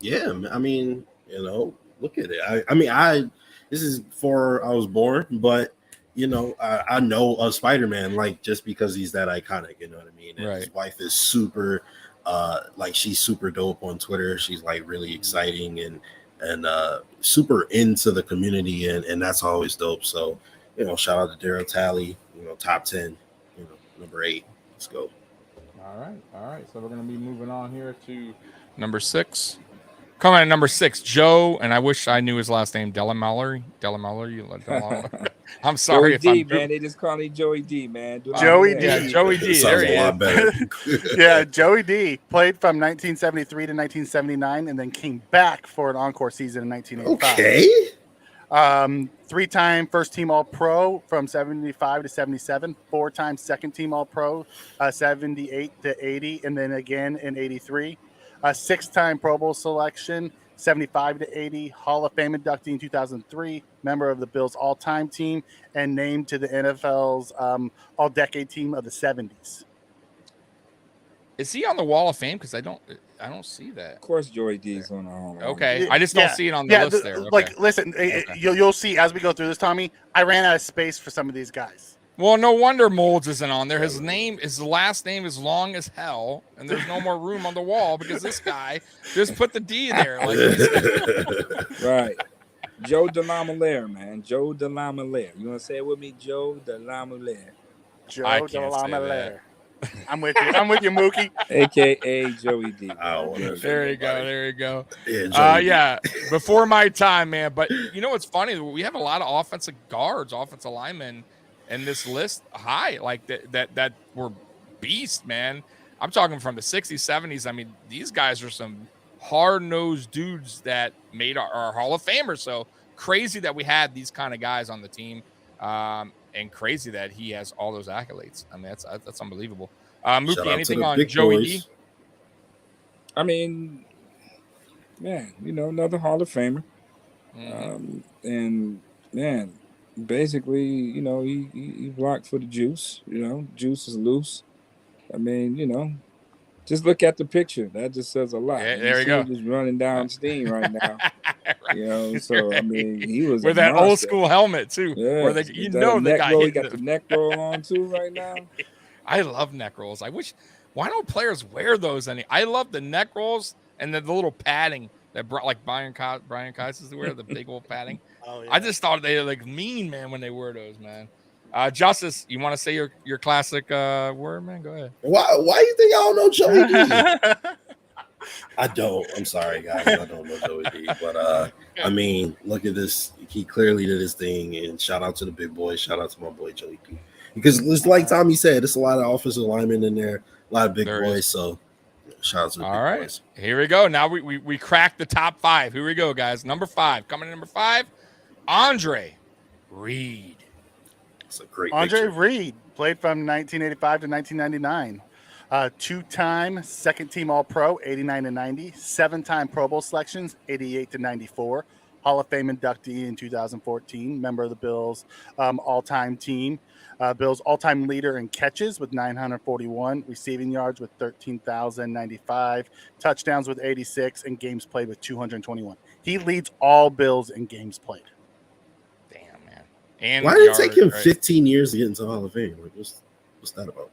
Yeah, I mean, look at it. This is before I was born, but I know of Spider-Man just because he's that iconic. You know what I mean? And his wife is super, she's super dope on Twitter. She's really exciting and super into the community, and that's always dope. So shout out to Daryl Talley. Top 10. Number 8. Let's go. All right. So we're gonna be moving on here to number 6. Coming at number 6, Joe, and I wish I knew his last name, Delamallary. I'm sorry Joey D, man. They just call him Joey D, man. Joey D. Yeah, Joey D. Sounds a lot better. Yeah, Joey D. played from 1973 to 1979 and then came back for an encore season in 1985. Okay. 3-time first team All-Pro from 75 to 77, 4-time second team All-Pro, 78 to 80, and then again in 83. 6-time Pro Bowl selection, 75 to 80, Hall of Fame inductee in 2003, member of the Bills all-time team, and named to the NFL's all-decade team of the 70s. Is he on the Wall of Fame? Because I don't see that. Of course, Joey D is on the Hall of Fame. Okay, I just don't see it on the list there. Okay. Like, listen, you'll see as we go through this, Tommy. I ran out of space for some of these guys. Well, no wonder Molds isn't on there. His last name is long as hell, and there's no more room on the wall because this guy just put the D there. Like, right. Joe DeLamelere, man. Joe DeLamelere. You want to say it with me? Joe DeLamelere. Joe DeLamelere. I'm with you. I'm with you, Mookie. AKA Joey D. There you go. Yeah, before my time, man. But you know what's funny? We have a lot of offensive guards, offensive linemen in this list high, like that were beasts, man. I'm talking from the 60s, 70s. I mean, these guys are some hard-nosed dudes that made our Hall of Famers. So crazy that we had these kind of guys on the team. And crazy that he has all those accolades. I mean, that's unbelievable. Mookie, anything on Joey D? I mean, man, another Hall of Famer. And man, basically, he blocked for the juice. Juice is loose. I mean, just look at the picture. That just says a lot. Yeah, there you go. Just running down steam right now. Right. So I mean, he was with that old school helmet too. Yeah, where they got the neck roll on too right now. I love neck rolls. Why don't players wear those I love the neck rolls and the little padding that like Brian Kais is wear the big old padding. Oh, yeah. I just thought they were like mean, man, when they wear those, man. Justice, you want to say your classic word, man? Go ahead. Why you think I don't know Joey D? I don't. I'm sorry, guys. I don't know Joey D. But I mean, look at this. He clearly did his thing, and shout out to the big boys. Shout out to my boy Joey D. Because it's like Tommy said, there's a lot of offensive linemen in there, a lot of big boys. So shout out to the big boys. Here we go. Now we cracked the top 5. Here we go, guys. Number 5. Coming in number 5, Andre Reid. It's a great Andre picture. Reid played from 1985 to 1999. 2-time second-team All-Pro, 89 to 90. 7-time Pro Bowl selections, 88 to 94. Hall of Fame inductee in 2014. Member of the Bills all-time team. Bills all-time leader in catches with 941. Receiving yards with 13,095. Touchdowns with 86. And games played with 221. He leads all Bills in games played. And why did it take him 15 years to get into the Hall of Fame? Like, what's that about?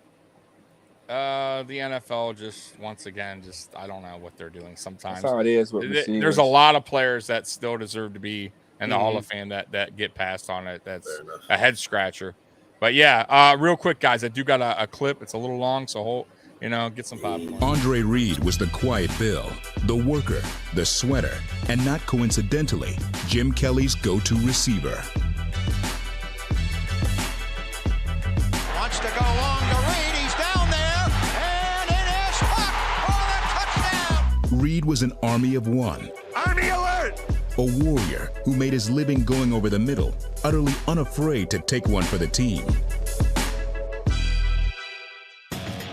The NFL once again, I don't know what they're doing sometimes. That's how it is. There's a lot of players that still deserve to be in the Hall of Fame that get passed on it. That's a head scratcher. But yeah, real quick, guys, I do got a clip. It's a little long, so get some popcorn. Andre Reid was the quiet Bill, the worker, the sweater, and not coincidentally, Jim Kelly's go-to receiver. Wants to go long to Reid. He's down there, and it is caught for the touchdown. Reid was an army of one. Army alert! A warrior who made his living going over the middle, utterly unafraid to take one for the team.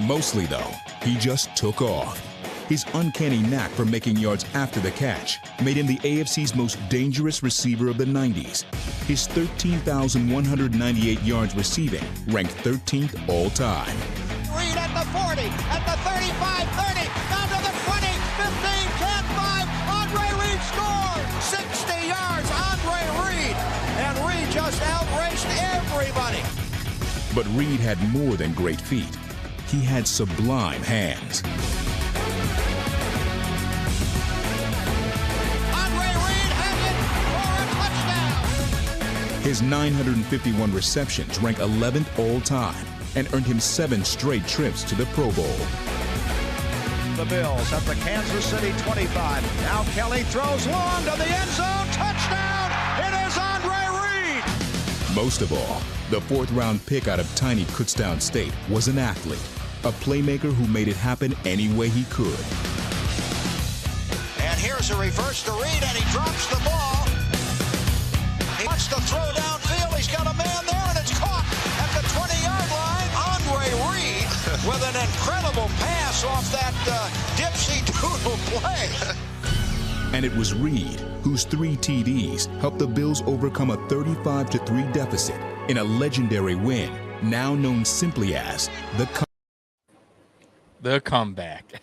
Mostly, though, he just took off. His uncanny knack for making yards after the catch made him the AFC's most dangerous receiver of the 90s. His 13,198 yards receiving ranked 13th all time. Reid at the 40, at the 35, 30, down to the 20, 15, 10, 5. Andre Reid scored! 60 yards, Andre Reid. And Reid just outraced everybody. But Reid had more than great feet. He had sublime hands. His 951 receptions rank 11th all-time and earned him 7 straight trips to the Pro Bowl. The Bills at the Kansas City 25. Now Kelly throws long to the end zone. Touchdown! It is Andre Reid! Most of all, the 4th-round pick out of tiny Kutztown State was an athlete, a playmaker who made it happen any way he could. And here's a reverse to Reid, and he drops the ball. He wants to throw downfield. He's got a man there, and it's caught at the 20-yard line. Andre Reid with an incredible pass off that dipsy-doodle play. And it was Reid whose 3 TDs helped the Bills overcome a 35-3 deficit in a legendary win, now known simply as the The comeback.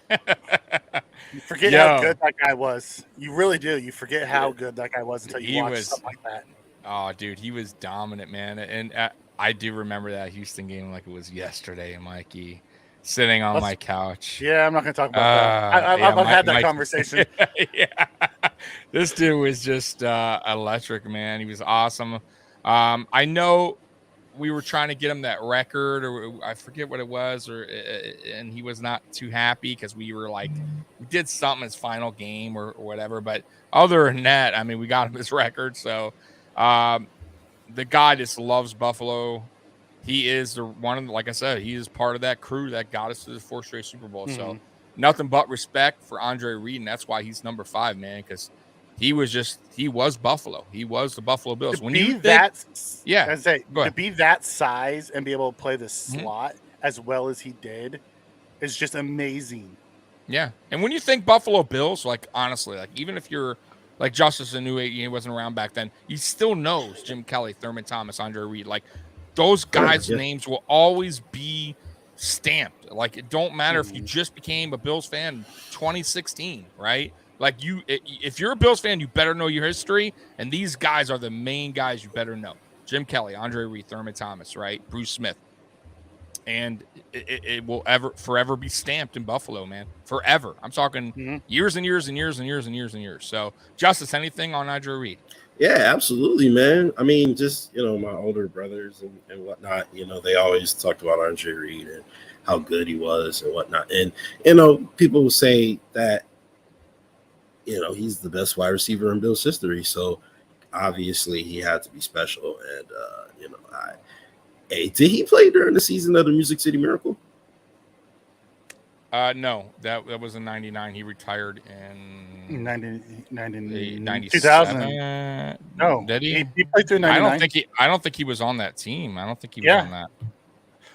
You forget how good that guy was. You really do. You forget how good that guy was until you watch something like that. Oh, dude, he was dominant, man. And I do remember that Houston game like it was yesterday, Mikey, sitting on my couch. Yeah, I'm not going to talk about that. I've had that conversation. Yeah. This dude was just electric, man. He was awesome. I know we were trying to get him that record, or I forget what it was, and he was not too happy because we were like, we did something his final game or whatever. But other than that, I mean, we got him his record. So the guy just loves Buffalo. He is like I said, he is part of that crew that got us to the 4th straight Super Bowl. So nothing but respect for Andre Reid, and that's why he's number 5, man, because he was Buffalo. He was the Buffalo Bills. To be that size and be able to play the slot as well as he did is just amazing. Yeah. And when you think Buffalo Bills, like, honestly, like, even if you're like Justice and he wasn't around back then, he still knows Jim Kelly, Thurman Thomas, Andre Reid. Like, those guys' names will always be stamped. Like, it don't matter if you just became a Bills fan in 2016, right? Like, if you're a Bills fan, you better know your history, and these guys are the main guys you better know. Jim Kelly, Andre Reid, Thurman Thomas, right? Bruce Smith. And it will forever be stamped in Buffalo, man. Forever. I'm talking years and years and years and years and years and years. So, Justice, anything on Andre Reid? Yeah, absolutely, man. I mean, just, my older brothers and whatnot, they always talked about Andre Reid and how good he was and whatnot. And, people will say that, he's the best wide receiver in Bills history. So obviously he had to be special. And, did he play during the season of the Music City Miracle? No, that was in 99. He retired in 2000. No, did he? He played through 99. I don't think he was on that team. I don't think he was on that.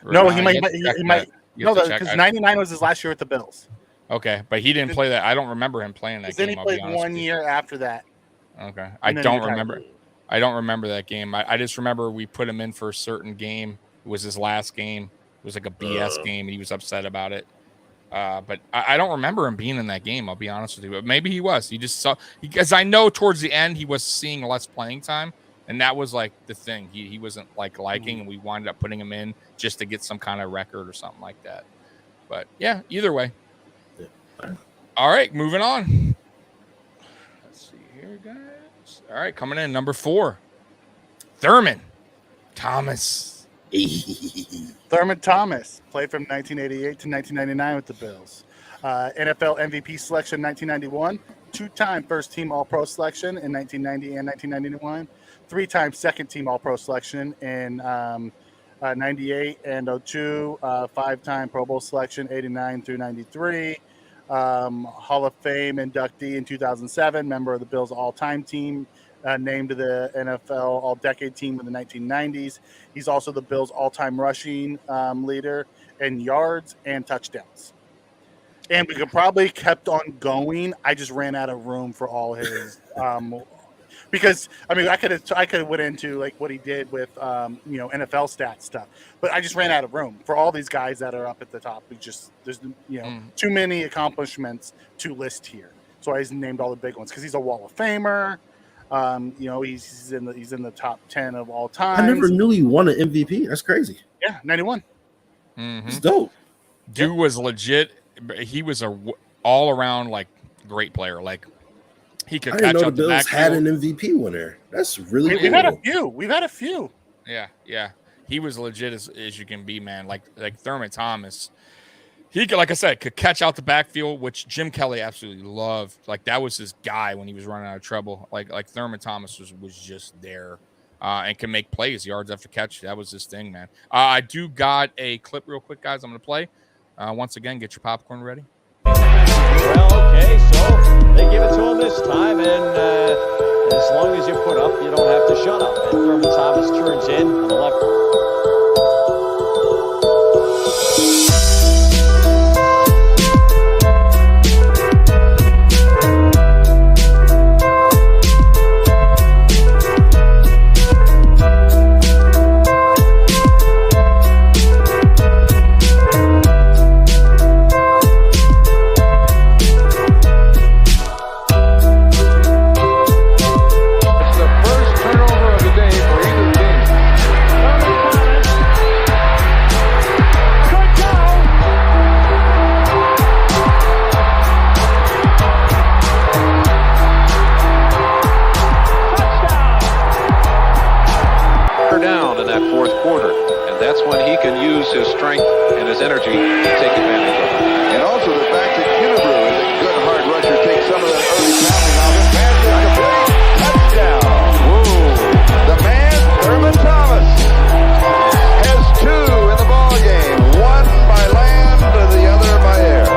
No, he might. No, because 99 was his last year with the Bills. Okay, but he didn't play that. I don't remember him playing that game. Then he played 1 year after that. Okay, I don't remember. I don't remember that game. I just remember we put him in for a certain game. It was his last game. It was like a BS game, and he was upset about it. But I don't remember him being in that game. I'll be honest with you. But maybe he was. He just saw, because I know towards the end he was seeing less playing time, and that was like the thing. He wasn't liking, and we wound up putting him in just to get some kind of record or something like that. But yeah, either way. All right, moving on. Let's see here, guys. All right, coming in number 4, Thurman Thomas. Thurman Thomas played from 1988 to 1999 with the Bills. NFL MVP selection 1991, 2-time first-team All-Pro selection in 1990 and 1991, 3-time second-team All-Pro selection in 98 and 02, 5-time Pro Bowl selection 89 through 93. Hall of Fame inductee in 2007, member of the Bills all-time team, named to the NFL all-decade team in the 1990s. He's also the Bills all-time rushing leader in yards and touchdowns. And we could probably kept on going. I just ran out of room for all his because I mean I could have went into like what he did with NFL stats stuff, but I just ran out of room for all these guys that are up at the top. There's too many accomplishments to list here, so I just named all the big ones because he's a Wall of Famer. He's in the top 10 of all time. I never knew he won an MVP. That's crazy. Yeah, 91. It's dope. Dude was legit. He was a all around like great player. Like. He could catch up the Bills had an MVP winner. That's really cool. We've had a few. Yeah. He was legit as you can be, man. Like Thurman Thomas. He could, like I said, could catch out the backfield, which Jim Kelly absolutely loved. Like that was his guy when he was running out of trouble. Like Thurman Thomas was just there and can make plays, yards after catch. That was his thing, man. I do got a clip real quick, guys. I'm gonna play. Once again, get your popcorn ready. Well, okay, so they give it to him this time, and as long as you put up, you don't have to shut up. And Thurman Thomas turns in on the left. energy to take advantage of it. And also the fact that Killebrew is a good hard rusher, takes some of that early pounding off him. Pass is complete. Touchdown. Whoa. The man, Thurman Thomas, has 2 in the ball game. 1 by land and the other by air.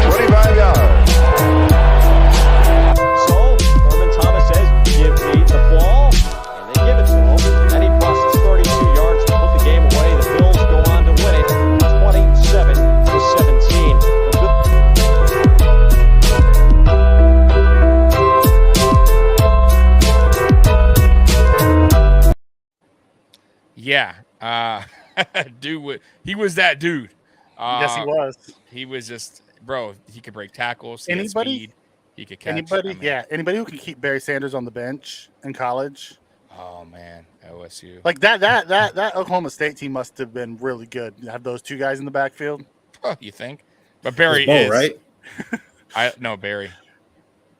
25 yards. So, Thurman Thomas says, give me the ball, and they give it to him. And he busts 32 yards to put the game away. The Bills go on to win it 27-17. Yeah. Dude, he was that dude. Yes, he was. He was just, bro, he could break tackles. He Anybody? had speed, he could catch. Anybody? Yeah, anybody who can keep Barry Sanders on the bench in college. Oh man, LSU. Like that Oklahoma State team must have been really good. Have those 2 guys in the backfield. Oh, you think? But Barry Bo, is right? Barry.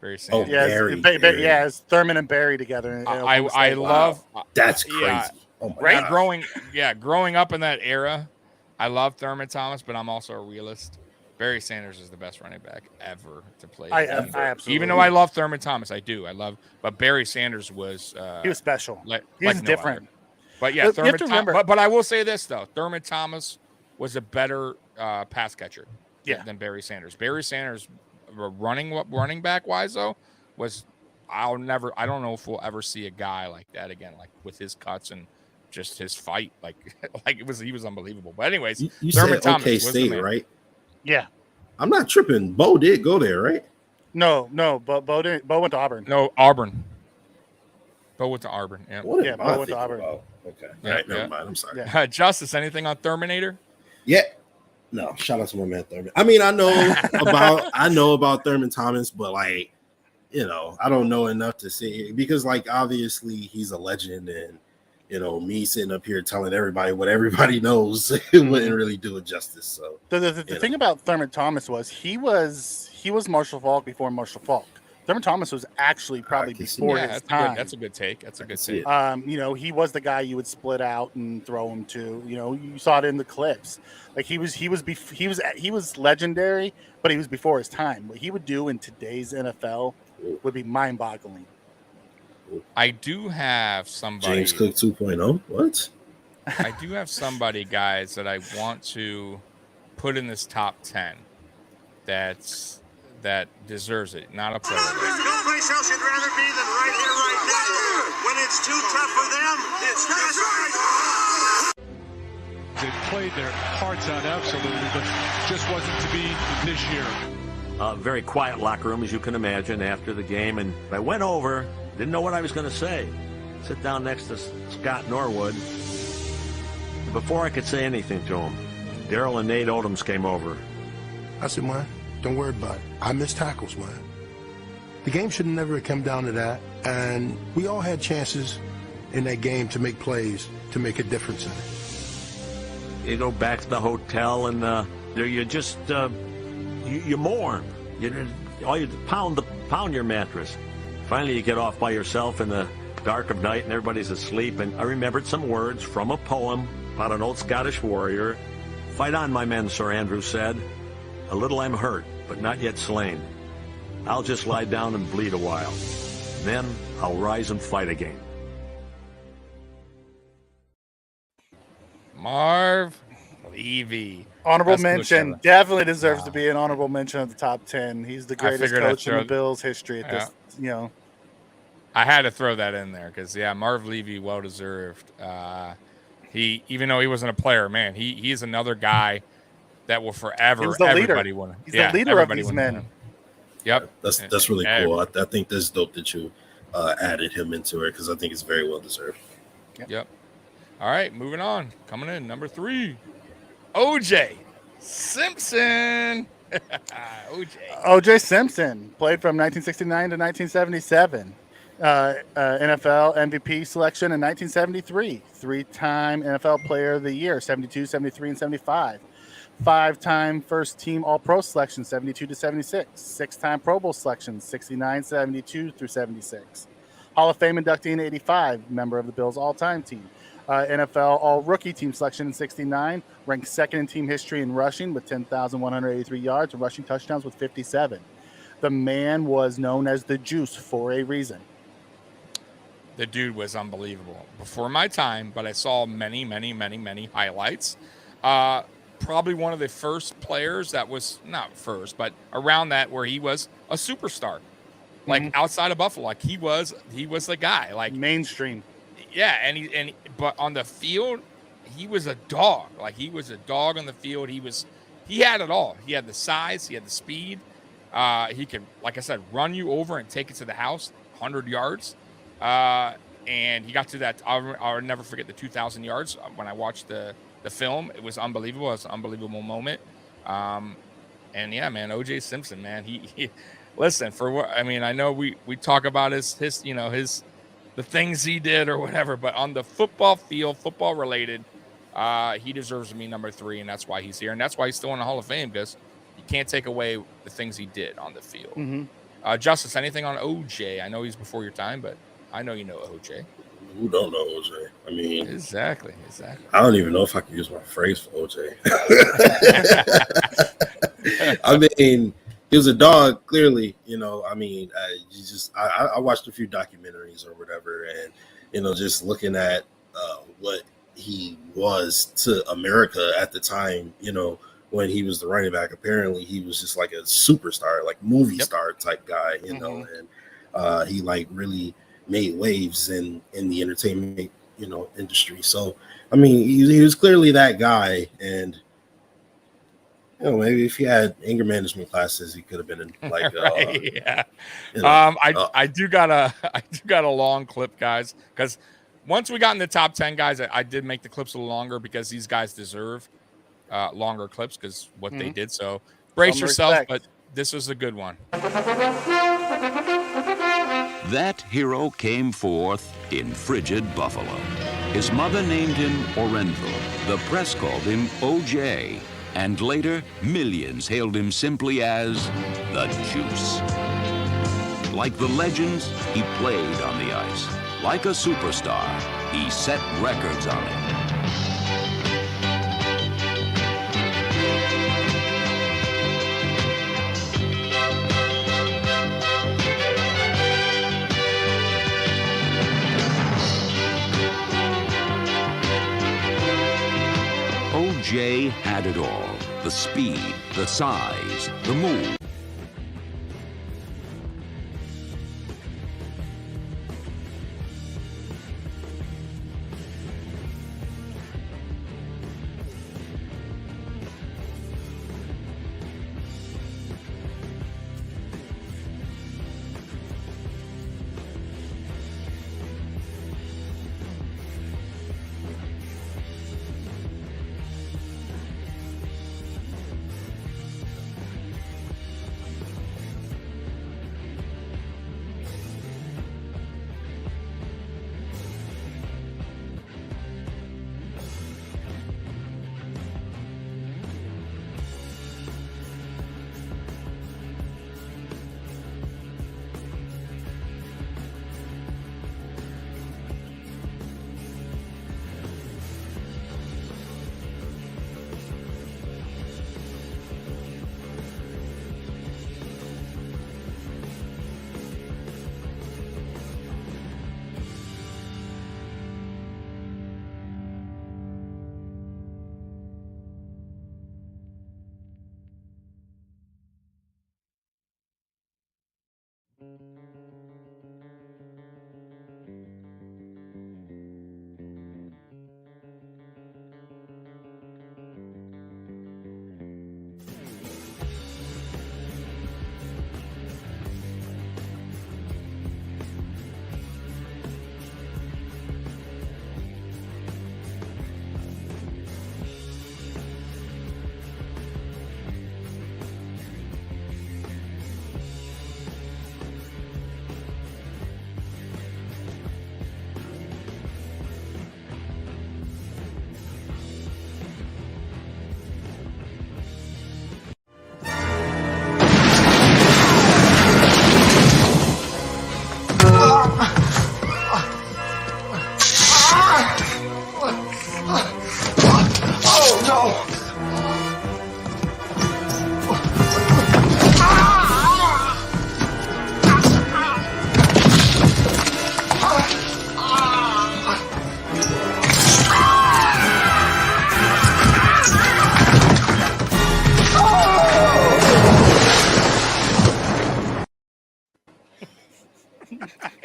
Barry Oh, Sanders. Yeah, Barry. it's Thurman and Barry together. in I Oklahoma State. love. That's crazy. Yeah, Oh my right. God. Growing up in that era, I love Thurman Thomas, but I'm also a realist. Barry Sanders is the best running back ever to play. I absolutely. Even though I love Thurman Thomas, but Barry Sanders was. He was special. He was different. But yeah, but I will say this though: Thurman Thomas was a better pass catcher than Barry Sanders. Barry Sanders, running back wise though, was I don't know if we'll ever see a guy like that again, like with his cuts and just his fight, he was unbelievable. But anyways, you Thurman said Thomas OK was the State, man. right? Yeah. I'm not tripping. Bo did go there, right? No, Bo didn't. Bo went to Auburn. No, Auburn. Bo went to Auburn. Yeah. What Yeah, am Bo I went to thinking Auburn. about? Okay. Yeah, All right, never yeah. mind. I'm sorry. Yeah. Justice, anything on Terminator? Yeah. No, shout out to my man Thurman. I mean, I know about Thurman Thomas, but I don't know enough to say because obviously he's a legend and me sitting up here telling everybody what everybody knows it wouldn't really do it justice. So The thing about Thurman Thomas was he was Marshall Faulk before Marshall Faulk. Thurman Thomas was actually probably before his time. That's a good take. He was the guy you would split out and throw him to. You saw it in the clips. Like he was legendary, but he was before his time. What he would do in today's NFL would be mind-boggling. I do have somebody. James Cook 2.0. What? I do have somebody, guys, that I want to put in this top 10 that deserves it. Not a player. No place else you'd rather be than right here, right now. When it's too tough for them, it's just right. They played their hearts out absolutely, but just wasn't to be this year. Very quiet locker room, as you can imagine, after the game. And I went over, didn't know what I was going to say. Sit down next to Scott Norwood. And before I could say anything to him, Daryl and Nate Odoms came over. I said, man, don't worry about it. I missed tackles, man. The game should have never come down to that. And we all had chances in that game to make plays, to make a difference in it. You go back to the hotel and you just you mourn. You pound your mattress. Finally, you get off by yourself in the dark of night and everybody's asleep. And I remembered some words from a poem about an old Scottish warrior. Fight on, my men, Sir Andrew said. A little I'm hurt, but not yet slain. I'll just lie down and bleed a while. Then I'll rise and fight again. Marv Levy. Honorable mention. Definitely deserves to be an honorable mention of the top 10. He's the greatest coach in the Bills history at this, I had to throw that in there because, Marv Levy, well deserved. He, even though he wasn't a player, man, he's another guy that will forever everybody want. He's the leader of these men. Yep, that's really cool. I think that's dope that you added him into it because I think it's very well deserved. Yep. All right, moving on. Coming in number 3, OJ Simpson. OJ Simpson played from 1969 to 1977. NFL MVP selection in 1973. 3-time NFL Player of the Year, 72, 73, and 75. 5-time first team All-Pro selection, 72 to 76. 6-time Pro Bowl selection, 69, 72 through 76. Hall of Fame inductee in 85, member of the Bills all-time team. NFL All-Rookie Team selection in 69, ranked second in team history in rushing with 10,183 yards and rushing touchdowns with 57. The man was known as the Juice for a reason. The dude was unbelievable. Before my time, but I saw many highlights. Probably one of the first players that was, not first, but around that where he was a superstar. Like outside of Buffalo, like he was the guy. Like mainstream. Yeah, but on the field, he was a dog. Like he was a dog on the field. He had it all. He had the size, he had the speed. He could, like I said, run you over and take it to the house, 100 yards. And he got to that. I'll never forget the 2,000 yards when I watched the film. It was unbelievable. It was an unbelievable moment. And yeah, man, O.J. Simpson, man, he listen, for what I mean, I know we talk about his the things he did or whatever, but on the football field, football related, he deserves to be number 3, and that's why he's here, and that's why he's still in the Hall of Fame, because you can't take away the things he did on the field. Justice, anything on OJ? I know he's before your time, but I know you know OJ. Who don't know OJ? I mean, exactly. I don't even know if I can use my phrase for OJ. I mean, he was a dog, clearly. I mean, I watched a few documentaries or whatever, and just looking at what he was to America at the time. When he was the running back, apparently he was just like a superstar, like movie star type guy. And he like really made waves in the entertainment industry. So I mean, he was clearly that guy, and maybe if he had anger management classes, he could have been in like right, yeah. I do got a long clip, guys, because once we got in the top 10, guys, I did make the clips a little longer because these guys deserve longer clips because what they did. So brace yourself, but this was a good one. That hero came forth in frigid Buffalo. His mother named him Orenville. The press called him OJ. And later, millions hailed him simply as the Juice. Like the legends, he played on the ice. Like a superstar, he set records on it. OJ had it all. The speed, the size, the move.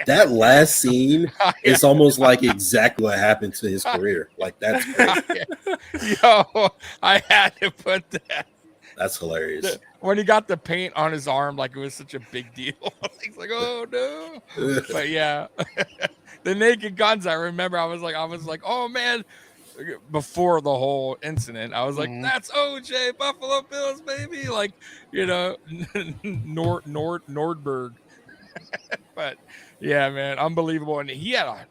That last scene is almost like exactly what happened to his career. Like, that's great. Yo, I had to put that. That's hilarious. When he got the paint on his arm, like it was such a big deal. He's like, oh no. But yeah, the Naked Guns. I remember. I was like, oh man. Before the whole incident, I was like, "That's OJ, Buffalo Bills, baby!" Like, you know, Nordberg. But yeah, man, unbelievable. And he had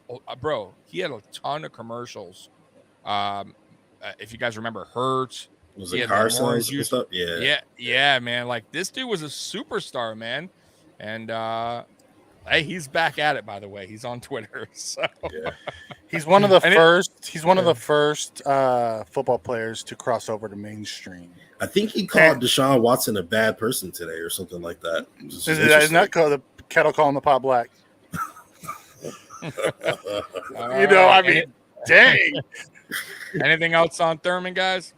he had a ton of commercials. If you guys remember, Hertz. Was it Carson's and stuff? Yeah, man. Like, this dude was a superstar, man. And hey, he's back at it, by the way. He's on Twitter. So yeah. He's one of the first. He's one of the first football players to cross over to mainstream. I think he called Deshaun Watson a bad person today, or something like that. Isn't that the kettle calling the pot black? I mean, dang. Anything else on Thurman, guys?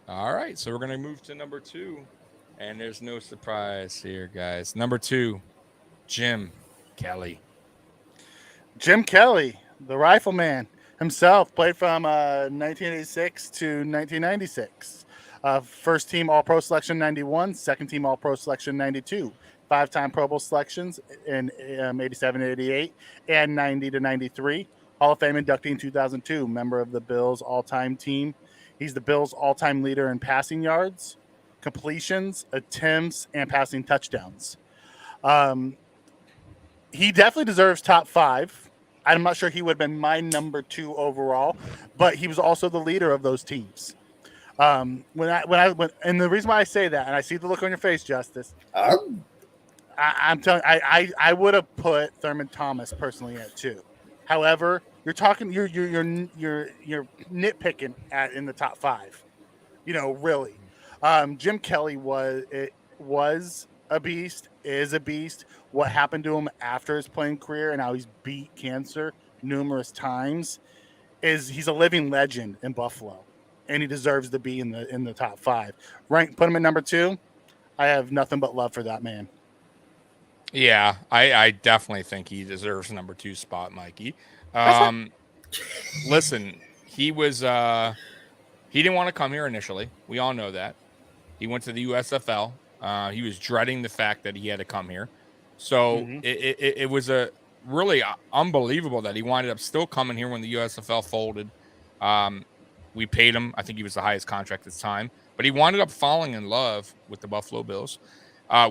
All right, so we're gonna move to number 2, and there's no surprise here, guys. Number 2, Jim Kelly. Jim Kelly, the rifleman himself, played from 1986 to 1996. First team All-Pro selection 91, second team All-Pro selection 92, 5-time Pro Bowl selections in 87 to 88 and 90 to 93. Hall of Fame inductee in 2002, member of the Bills all-time team. He's the Bills all-time leader in passing yards, completions, attempts, and passing touchdowns. He definitely deserves top 5. I'm not sure he would have been my number 2 overall, but he was also the leader of those teams. And the reason why I say that, and I see the look on your face, Justice, I'm telling you, I would have put Thurman Thomas personally at 2. However, you're nitpicking in the top 5. Really. Jim Kelly was a beast, is a beast. What happened to him after his playing career and how he's beat cancer numerous times he's a living legend in Buffalo, and he deserves to be in the top 5. Put him at number 2. I have nothing but love for that man. Yeah, I definitely think he deserves number 2 spot, Mikey. Listen, he was he didn't want to come here initially. We all know that. He went to the USFL. He was dreading the fact that he had to come here. So it was a really unbelievable that he winded up still coming here when the USFL folded. We paid him. I think he was the highest contract at the time. But he wound up falling in love with the Buffalo Bills.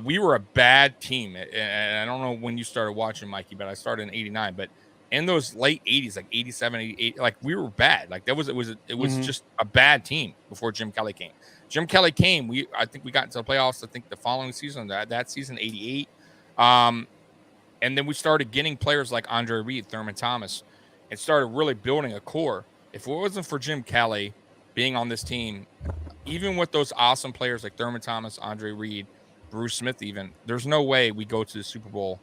We were a bad team. And I don't know when you started watching, Mikey, but I started in 89. But in those late 80s, like 87, 88, like we were bad. Like it was just a bad team before Jim Kelly came. Jim Kelly came. I think we got into the playoffs. I think the following season, that season, 88. And then we started getting players like Andre Reid, Thurman Thomas, and started really building a core. If it wasn't for Jim Kelly being on this team, even with those awesome players like Thurman Thomas, Andre Reid, Bruce Smith, even, there's no way we go to the Super Bowl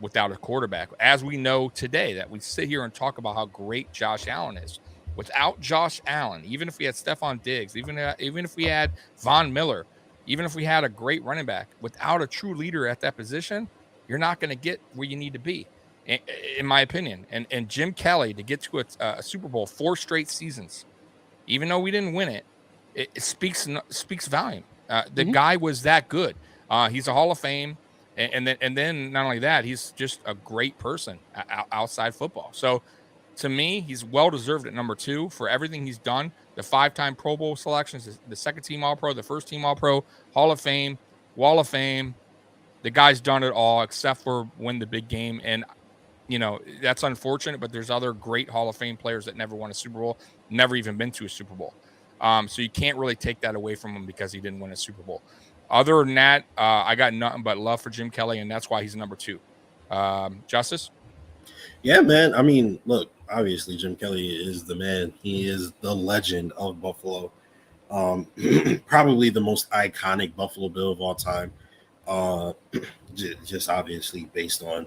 without a quarterback. As we know today, that we sit here and talk about how great Josh Allen is. Without Josh Allen, even if we had Stephon Diggs, even if we had Von Miller, even if we had a great running back, without a true leader at that position, you're not going to get where you need to be, in my opinion. And Jim Kelly, to get to a Super Bowl 4 straight seasons, even though we didn't win it, it speaks volume. The guy was that good. He's a Hall of Fame, and then not only that, he's just a great person outside football. So to me, he's well deserved at number 2 for everything he's done. The 5-time Pro Bowl selections, the second team All-Pro, the first team All-Pro, Hall of Fame, Wall of Fame. The guy's done it all except for win the big game. And, that's unfortunate, but there's other great Hall of Fame players that never won a Super Bowl, never even been to a Super Bowl. So you can't really take that away from him because he didn't win a Super Bowl. Other than that, I got nothing but love for Jim Kelly, and that's why he's number 2. Justice? Yeah, man. I mean, look, obviously Jim Kelly is the man. He is the legend of Buffalo. Probably the most iconic Buffalo Bill of all time. Just obviously based on,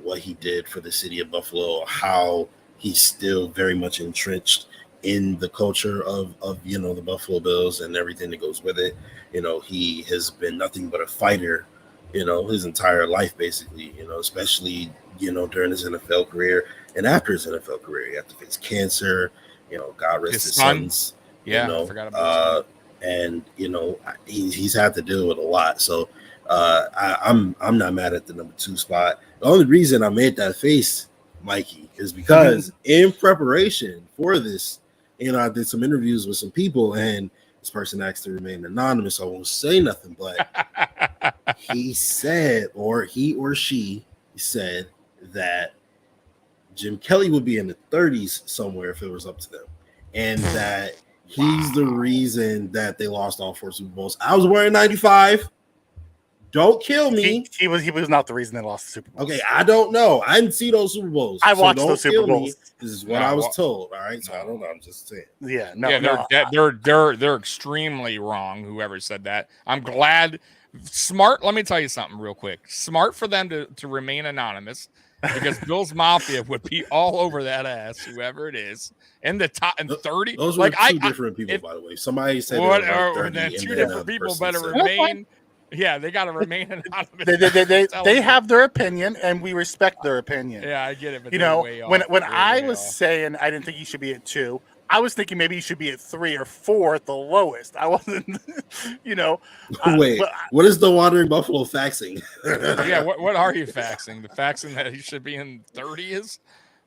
what he did for the city of Buffalo, how he's still very much entrenched in the culture of the Buffalo Bills and everything that goes with it. He has been nothing but a fighter his entire life, basically, especially, during his NFL career and after his NFL career. He had to face cancer, God rest his sons, I forgot about and, he's had to deal with a lot. So I'm not mad at the number 2 spot. The only reason I made that face, Mikey, is because in preparation for this, I did some interviews with some people, and this person asked to remain anonymous, so I won't say nothing, but he said, or he or she said, that Jim Kelly would be in the 30s somewhere if it was up to them, and that he's the reason that they lost all 4 Super Bowls. I was wearing 95. Don't kill me. He was not the reason they lost the Super Bowl. Okay, I don't know. I didn't see those Super Bowls. I watched those Super Bowls. This is what I was told. All right, so I don't know. I'm just saying. Yeah, they're extremely wrong. Whoever said that, I'm glad. Smart. Let me tell you something real quick. Smart for them to remain anonymous, because BillsMafia would be all over that ass, whoever it is, in the top in 30. Those were two different people, by the way. Somebody said what, like 30, then two different people better remain. Yeah, they got to remain anonymous. They have their opinion, and we respect their opinion. Yeah, I get it. But when I was saying I didn't think he should be at 2, I was thinking maybe he should be at 3 or 4 at the lowest. I wasn't, Wait, what is the Wandering Buffalo faxing? Yeah, what are you faxing? The faxing that he should be in 30s?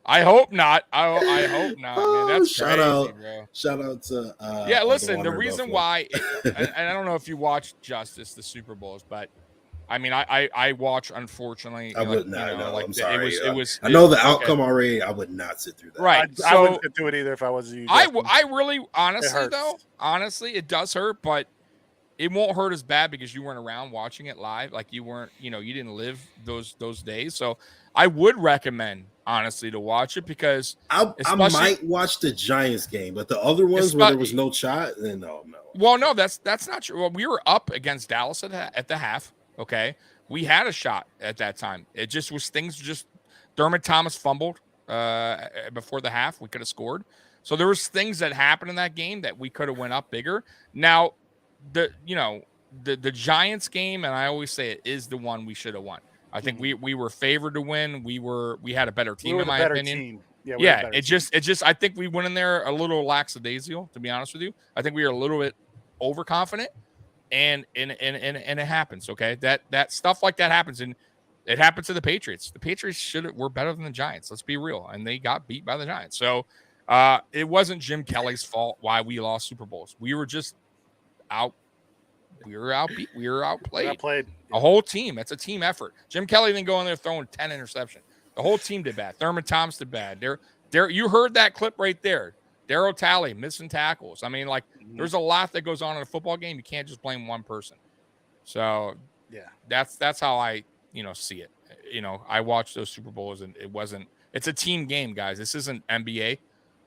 I hope not. I hope not. Man, that's shout crazy, out, bro. Shout out to listen, the reason why, and I don't know if you watched Justice, the Super Bowls, but I mean, I watch, unfortunately. I would not. I'm sorry. It was. I know the outcome already. I would not sit through that. Right. I wouldn't sit through it either if I was you. I really, honestly, it does hurt, but it won't hurt as bad because you weren't around watching it live. Like you weren't, you didn't live those days. So I would recommend, honestly, to watch it, because I might watch the Giants game, but the other ones where there was no shot, then no. Well, no, that's not true. Well, we were up against Dallas at the half. Okay, we had a shot at that time. It just was Dermot Thomas fumbled before the half. We could have scored. So there was things that happened in that game that we could have went up bigger. Now, the Giants game, and I always say it is the one we should have won. I think we were favored to win. We had a better team, in my opinion. Team. Yeah, it just I think we went in there a little lackadaisical, to be honest with you. I think we were a little bit overconfident, and it happens. Okay, that stuff like that happens, and it happened to the Patriots. The Patriots were better than the Giants. Let's be real, and they got beat by the Giants. So it wasn't Jim Kelly's fault why we lost Super Bowls. We were just out. We were outbeat. We were outplayed. A whole team. It's a team effort. Jim Kelly didn't go in there throwing 10 interceptions. The whole team did bad. Thurman Thomas did bad. You heard that clip right there. Darryl Talley missing tackles. I mean, like, there's a lot that goes on in a football game. You can't just blame one person. So yeah, that's how I see it. I watched those Super Bowls, and it's a team game, guys. This isn't NBA,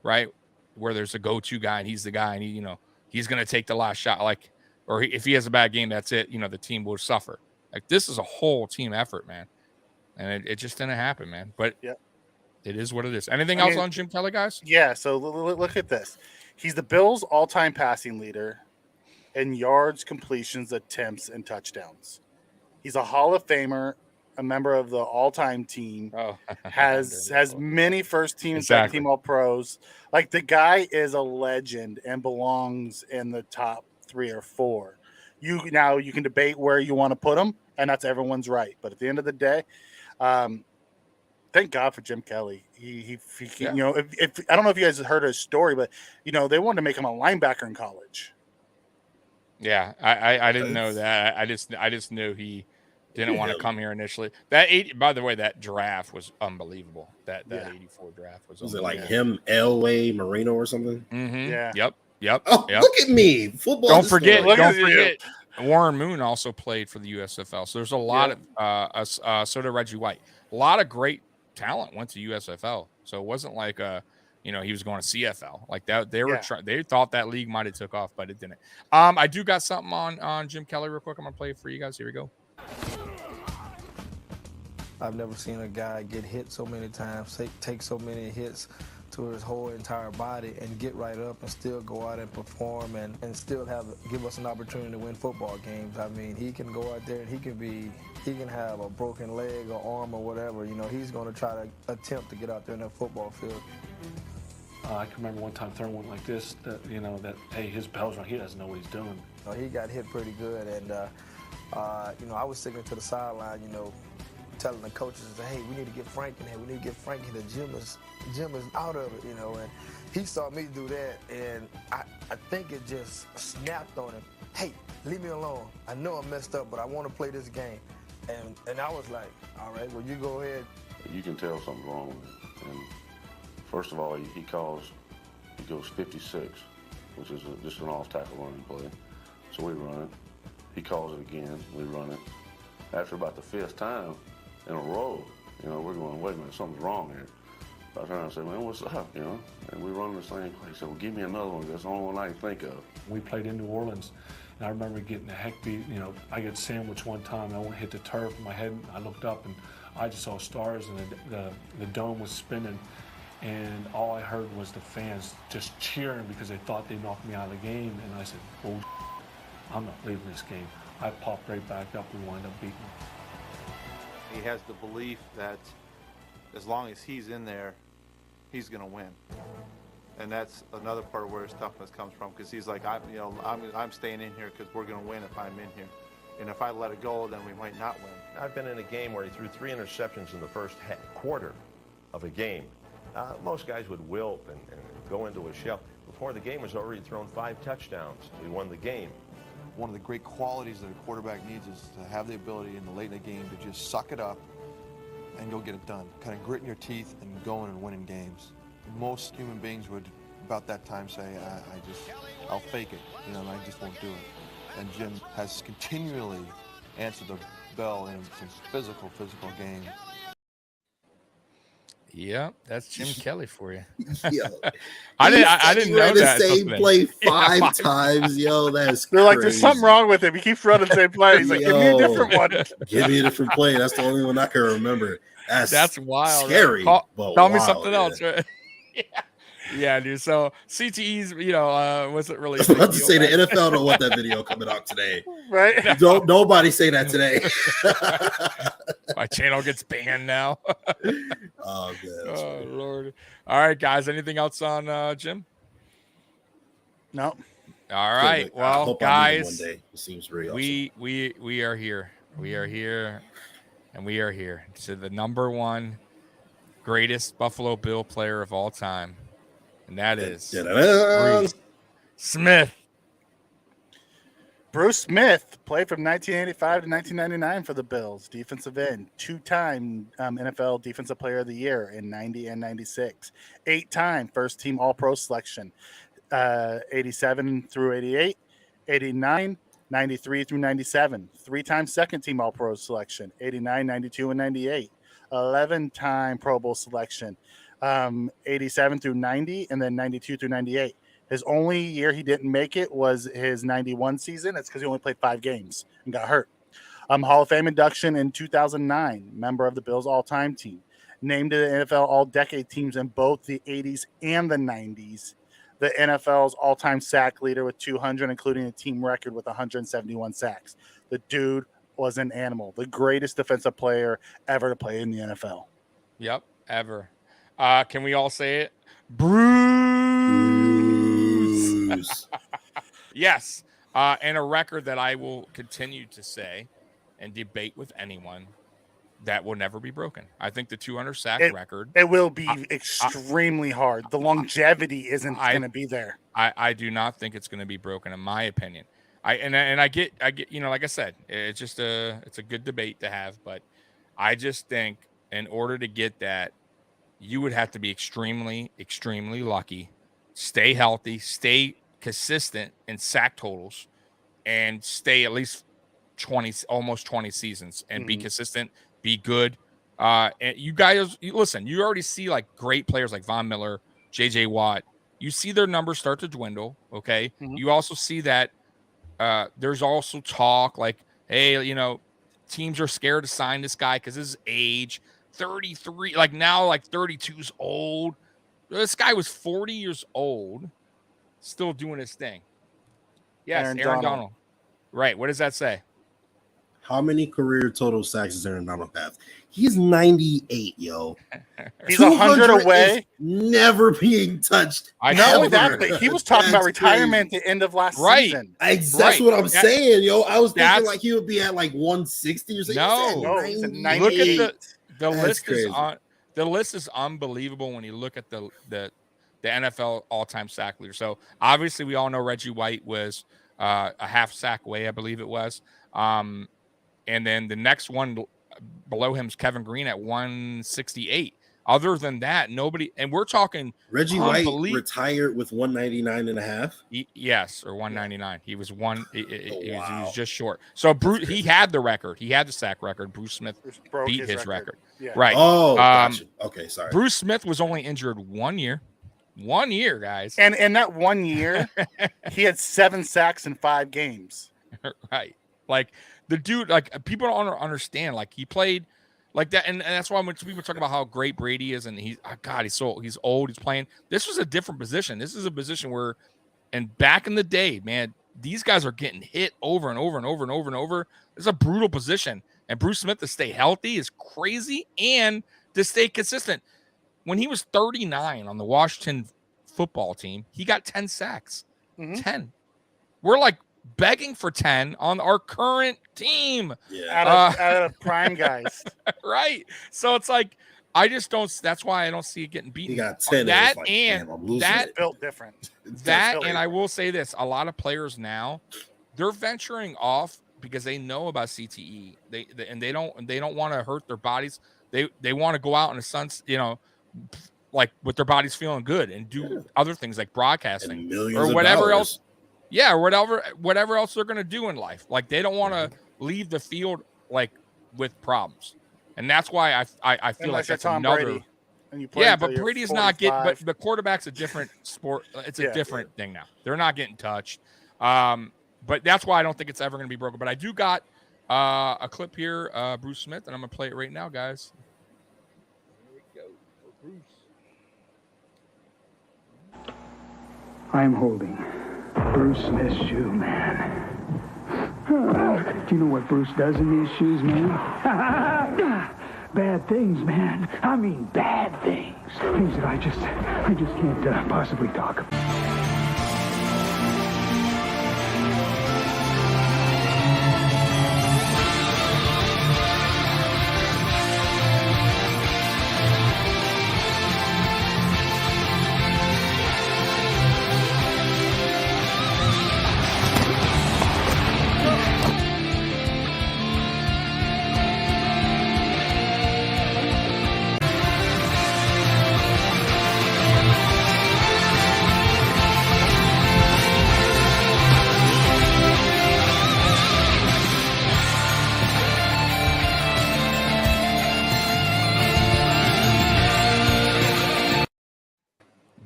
right? Where there's a go-to guy and he's the guy, and he's gonna take the last shot. Like, or if he has a bad game, that's it. The team will suffer. Like, this is a whole team effort, man. And it just didn't happen, man. But it is what it is. Anything else on Jim Kelly, guys? Yeah, so look at this. He's the Bills' all-time passing leader in yards, completions, attempts, and touchdowns. He's a Hall of Famer, a member of the all-time team, has many first-team and second-team All-Pros. Like, the guy is a legend and belongs in the top 3 or 4. You can debate where you want to put him, and that's everyone's right. But at the end of the day, thank God for Jim Kelly. He I don't know if you guys heard his story, but they wanted to make him a linebacker in college. Yeah, I didn't know that. I just knew he didn't want to come here initially. By the way, that draft was unbelievable. That 84 draft was it like him, Elway, Marino, or something? Mm-hmm. Yeah. Yep. Oh, look at me. Football. Don't forget. Warren Moon also played for the USFL. So there's a lot of so did Reggie White. A lot of great talent went to USFL. So it wasn't like he was going to CFL like that. They were they thought that league might have took off, but it didn't. I do got something on Jim Kelly real quick. I'm gonna play it for you guys. Here we go. I've never seen a guy get hit so many times, take so many hits to his whole entire body and get right up and still go out and perform and still give us an opportunity to win football games. I mean, he can go out there and he can have a broken leg or arm or whatever. You know, he's going to try to attempt to get out there in that football field. I can remember one time throwing one like this, that, you know, that, hey, his bell's wrong, he doesn't know what he's doing. You know, he got hit pretty good, and, you know, I was sitting to the sideline, you know, telling the coaches, hey, we need to get Frank in here, we need to get Frank in. The gym is out of it, you know, and he saw me do that, and I think it just snapped on him. Hey, leave me alone. I know I messed up, but I want to play this game. And I was like, all right, well, you go ahead. You can tell something's wrong with it. And first of all, he goes 56, which is just an off-tackle running play. So we run it. He calls it again. We run it. After about the 5th time in a row, you know, we're going, wait a minute, something's wrong here. So I turned and said, man, what's up, you know? And we run the same play. He said, well, give me another one. That's the only one I can think of. We played in New Orleans, and I remember getting the heck beat. You know, I got sandwiched one time, and I went hit the turf in my head. I looked up, and I just saw stars, and the dome was spinning. And all I heard was the fans just cheering because they thought they knocked me out of the game. And I said, oh, I'm not leaving this game. I popped right back up. We wound up beating them. He has the belief that as long as he's in there, he's going to win. And that's another part of where his toughness comes from, because he's like, I'm staying in here because we're going to win if I'm in here. And if I let it go, then we might not win. I've been in a game where he threw 3 interceptions in the first quarter of a game. Most guys would wilt and go into a shell. Before the game was over, he'd thrown 5 touchdowns. We won the game. One of the great qualities that a quarterback needs is to have the ability in the late in the game to just suck it up and go get it done. Kind of gritting your teeth and going and winning games. Most human beings would, about that time, say, I'll fake it, you know, and I just won't do it. And Jim has continually answered the bell in some physical game. Yeah, that's Jim Kelly for you. Yo, I didn't know that. The same play 5 times, yo. That's They're crazy. like, there's something wrong with him. He keeps running the same play. He's like, give me a different one. Give me a different play. That's the only one I can remember. That's wild. Scary. Tell wild, me something else, right? Yeah, dude. So CTE's, you know, wasn't really. I was about to say the NFL don't want that video coming out today, right? Don't nobody say that today. My channel gets banned now. Oh man. Oh Lord. All right, guys. Anything else on Jim? No. All right. Well, guys, one day. It seems real. We are here. We are here, and we are here to the number 1 greatest Buffalo Bill player of all time. And that is Bruce Smith. Bruce Smith played from 1985 to 1999 for the Bills, defensive end, 2-time NFL Defensive Player of the Year in 90 and 96, 8-time first-team All-Pro selection, 87 through 88, 89, 93 through 97, 3-time second-team All-Pro selection, 89, 92, and 98, 11-time Pro Bowl selection, 87 through 90, and then 92 through 98. His only year he didn't make it was his 91 season. It's because he only played 5 games and got hurt. Hall of Fame induction in 2009, member of the Bills all-time team. Named to the NFL all-decade teams in both the 80s and the 90s. The NFL's all-time sack leader with 200, including a team record with 171 sacks. The dude was an animal. The greatest defensive player ever to play in the NFL. Yep, ever. Can we all say it? Bruce. Yes. And a record that I will continue to say and debate with anyone that will never be broken. I think the 200 sack record. It will be extremely hard. The longevity isn't going to be there. I do not think it's going to be broken, in my opinion. I get, you know, like I said, it's just it's a good debate to have, but I just think in order to get that, you would have to be extremely, extremely lucky, stay healthy, stay consistent in sack totals, and stay at least almost 20 seasons and be consistent, be good. And you guys, listen, you already see like great players like Von Miller, JJ Watt. You see their numbers start to dwindle. Okay. You also see that there's also talk like, hey, you know, teams are scared to sign this guy because his age. 33, like now, like 32 is old. This guy was 40 years old, still doing his thing. Yes, Aaron Donald. Right. What does that say? How many career total sacks does Aaron Donald have? He's 98, yo. He's 100 away. Never being touched. Not only that, but he was talking about retirement at the end of last season. That's what I'm saying, yo. I was thinking like he would be at like 160 or something. No, he's at look at the That's list crazy. is on. The list is unbelievable when you look at the NFL all-time sack leader. So obviously we all know Reggie White was a half sack away, I believe it was. And then the next one below him is Kevin Green at 168. Other than that, nobody. And we're talking Reggie White retired with 199 and a half. Yes, or 199. He was he was just short. So Bruce, he had the record. He had the sack record. Bruce Smith beat his record. Yeah. Right. Oh, gotcha. Okay, sorry. Bruce Smith was only injured 1 year. 1 year, guys. And in that 1 year, he had 7 sacks in 5 games. Right. Like the dude, like people don't understand. Like he played like that, and that's why when people talk about how great Brady is, and he's he's old, he's playing. This was a different position. This is a position where, and back in the day, man, these guys are getting hit over and over and over and over and over. It's a brutal position, and Bruce Smith to stay healthy is crazy, and to stay consistent. When he was 39 on the Washington football team, he got 10 sacks. 10. We're like begging for 10 on our current team. Out of prime guys. Right. So it's like, I just don't, that's why I don't see it getting beaten. He got 10. That like, and that built different. And I will say this, a lot of players now, they're venturing off because they know about CTE. They don't want to hurt their bodies. They want to go out in the sun, like with their bodies feeling good and do other things like broadcasting or whatever else. Yeah, or whatever else they're gonna do in life. Like they don't want to leave the field like with problems, and that's why I feel like that's another. Yeah, but Brady's not getting. But the quarterback's a different sport. It's a different thing now. They're not getting touched. But that's why I don't think it's ever gonna be broken. But I do got a clip here, Bruce Smith, and I'm gonna play it right now, guys. Here we go for Bruce. I'm holding Bruce Smith's shoe, man. Do you know what Bruce does in these shoes, man? Bad things, man. I mean bad things. Things that I just can't possibly talk about.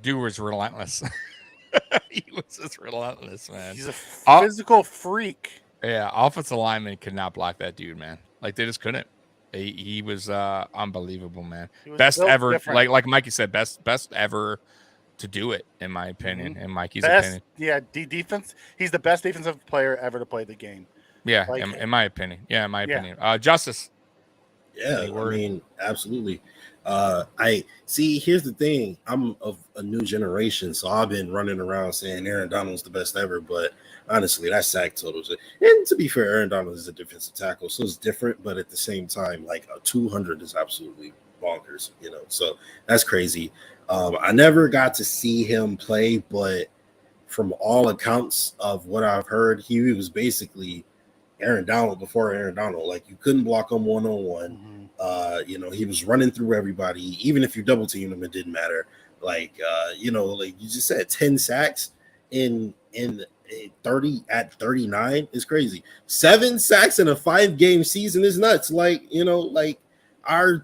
Dude was relentless. He was just relentless, man. He's a physical freak. Yeah, offensive lineman could not block that dude, man. Like they just couldn't. He was unbelievable, man. Best ever, like Mikey said, best ever to do it, in my opinion. In Mikey's opinion. Yeah, defense. He's the best defensive player ever to play the game. Yeah, like, in my opinion. Yeah, in my opinion. Justice. Yeah, I mean, absolutely. I see. Here's the thing. I'm of a new generation, so I've been running around saying Aaron Donald's the best ever. But honestly, that sack totals. And to be fair, Aaron Donald is a defensive tackle, so it's different. But at the same time, like a 200 is absolutely bonkers, So that's crazy. I never got to see him play, but from all accounts of what I've heard, he was basically Aaron Donald before Aaron Donald. Like you couldn't block him one-on-one. He was running through everybody. Even if you double teamed him, it didn't matter. Like like you just said, 10 sacks in 30 at 39 is crazy. 7 sacks in a 5-game season is nuts. Like our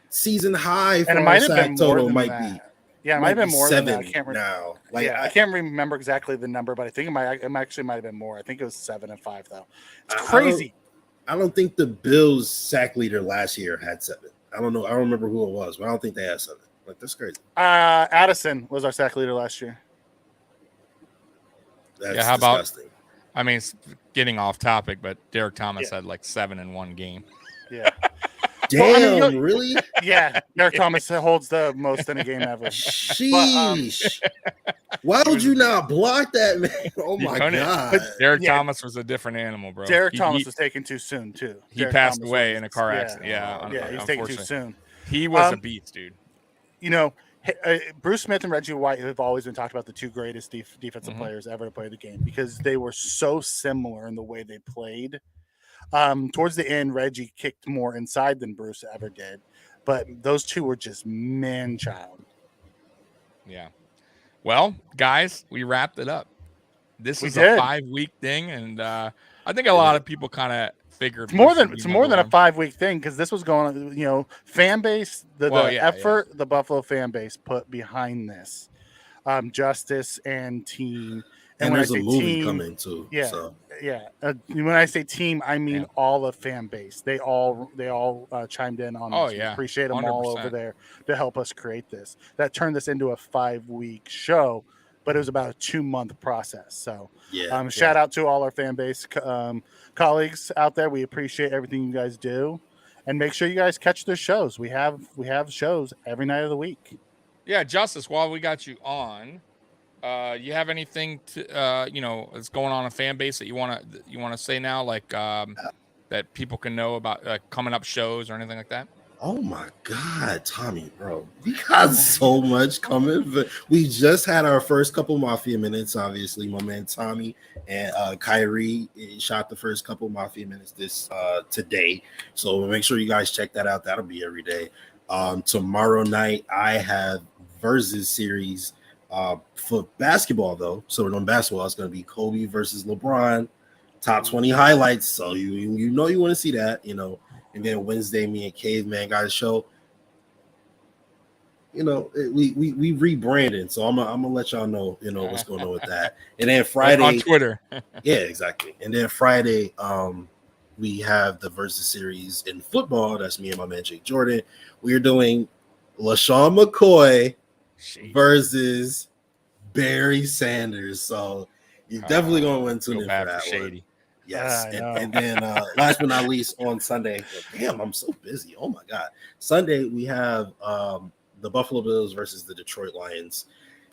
season high for our sack total might be. Yeah, it might have been more 7 than that. I can't remember now. Like I can't remember exactly the number, but I think it actually might have been more. I think it was 7 and 5 though. It's crazy. I don't think the Bills sack leader last year had 7. I don't know. I don't remember who it was, but I don't think they had 7. Like, that's crazy. Addison was our sack leader last year. That's how disgusting. about? I mean, it's getting off topic, but Derek Thomas had like 7 in one game. Yeah. Damn, Well, I mean, really? Yeah, Derek Thomas holds the most in a game ever. Sheesh. Why would you not block that, man? Oh my god. Derek Thomas was a different animal, bro. Derek Thomas was taken too soon too. He Derek passed Thomas away was- in a car accident. Yeah, he was taken too soon. He was a beast, dude. You know, Bruce Smith and Reggie White have always been talked about the two greatest defensive players ever to play the game because they were so similar in the way they played. Towards the end, Reggie kicked more inside than Bruce ever did, but those two were just man-child. Yeah. Well, guys, we wrapped it up. This We is did. a 5-week thing, and I think a lot of people kind of figured It's more Bruce than would it's be more than a number 5-week thing because this was going on. You know, fan base, the effort the Buffalo fan base put behind this, justice and team. And when there's I a say movie team, coming too. Yeah, So. yeah. When I say team, I mean all the fan base. They all chimed in on. Oh, this. We yeah. appreciate them all 100%. over there to help us create this. That turned this into a 5-week show, but it was about a 2-month process. So, shout out to all our fan base colleagues out there. We appreciate everything you guys do, and make sure you guys catch the shows. We have shows every night of the week. Yeah, Justice, while we got you on, you have anything to that's going on in fan base that you want to say now, like that people can know about coming up shows or anything like that? Oh my God, Tommy, bro, we got so much coming. But we just had our first couple Mafia minutes. Obviously, my man Tommy and Kyrie shot the first couple Mafia minutes this today. So make sure you guys check that out. That'll be every day. Tomorrow night, I have Versus series for basketball though. So we're doing basketball. It's going to be Kobe versus LeBron, top 20 highlights. So you know you want to see that, you know. And then Wednesday, me and Caveman got a show. You know, we rebranded, so I'm gonna let y'all know, you know, what's going on with that. And then Friday on Twitter. Yeah, exactly. And then Friday, we have the Versus series in football. That's me and my man Jake Jordan. We're doing LaShawn McCoy versus Barry Sanders. So you're definitely gonna want to tune in for that one. Yes, and then last but not least, on Sunday, damn, I'm so busy. Oh my God, Sunday we have the Buffalo Bills versus the Detroit Lions.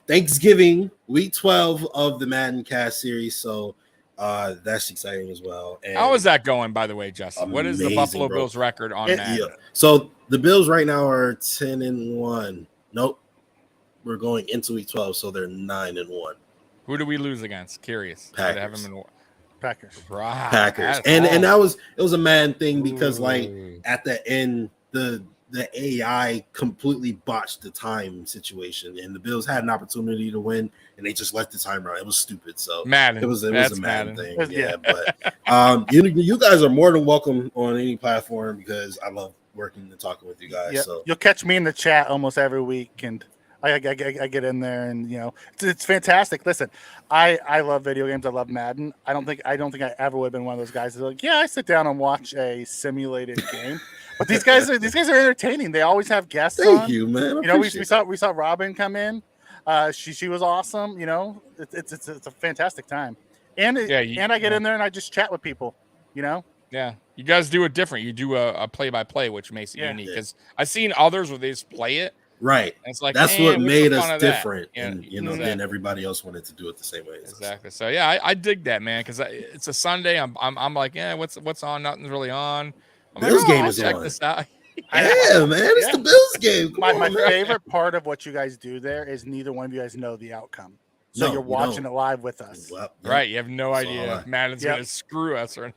Thanksgiving, week 12 of the Madden Cast series, so that's exciting as well. And how is that going, by the way, Justin? What is the Buffalo bro. Bills record on Madden? Yeah. So the Bills right now are 10-1. Nope, we're going into week 12, so they're 9-1. Who do we lose against? Curious. Packers. Packers. Right. Packers. And it was a mad thing because like at the end the AI completely botched the time situation and the Bills had an opportunity to win and they just let the time run. It was stupid. So Madden. It was a That's Madden Madden. thing. Yeah, but you guys are more than welcome on any platform because I love working and talking with you guys. Yeah, So you'll catch me in the chat almost every week, and I get in there, and you know it's fantastic. Listen, I love video games. I love Madden. I don't think I ever would have been one of those guys that's like, yeah, I sit down and watch a simulated game. But these guys are entertaining. They always have guests. Thank you, man. You know, we saw Robin come in. She was awesome. You know, it's a fantastic time. And I get in there and I just chat with people. You know. Yeah, you guys do it different. You do a play-by-play, which makes it unique. Because I've seen others where they just play it. Right. And it's like that's what made us different, and then everybody else wanted to do it the same way. Exactly. So yeah, I dig that, man, because it's a Sunday. I'm like, yeah, what's on? Nothing's really on. Bills game is check on. This out. Yeah, man, it's the Bills game. My favorite part of what you guys do there is neither one of you guys know the outcome. So you're watching it live with us. Well, right. You have no idea if Madden's going to screw us or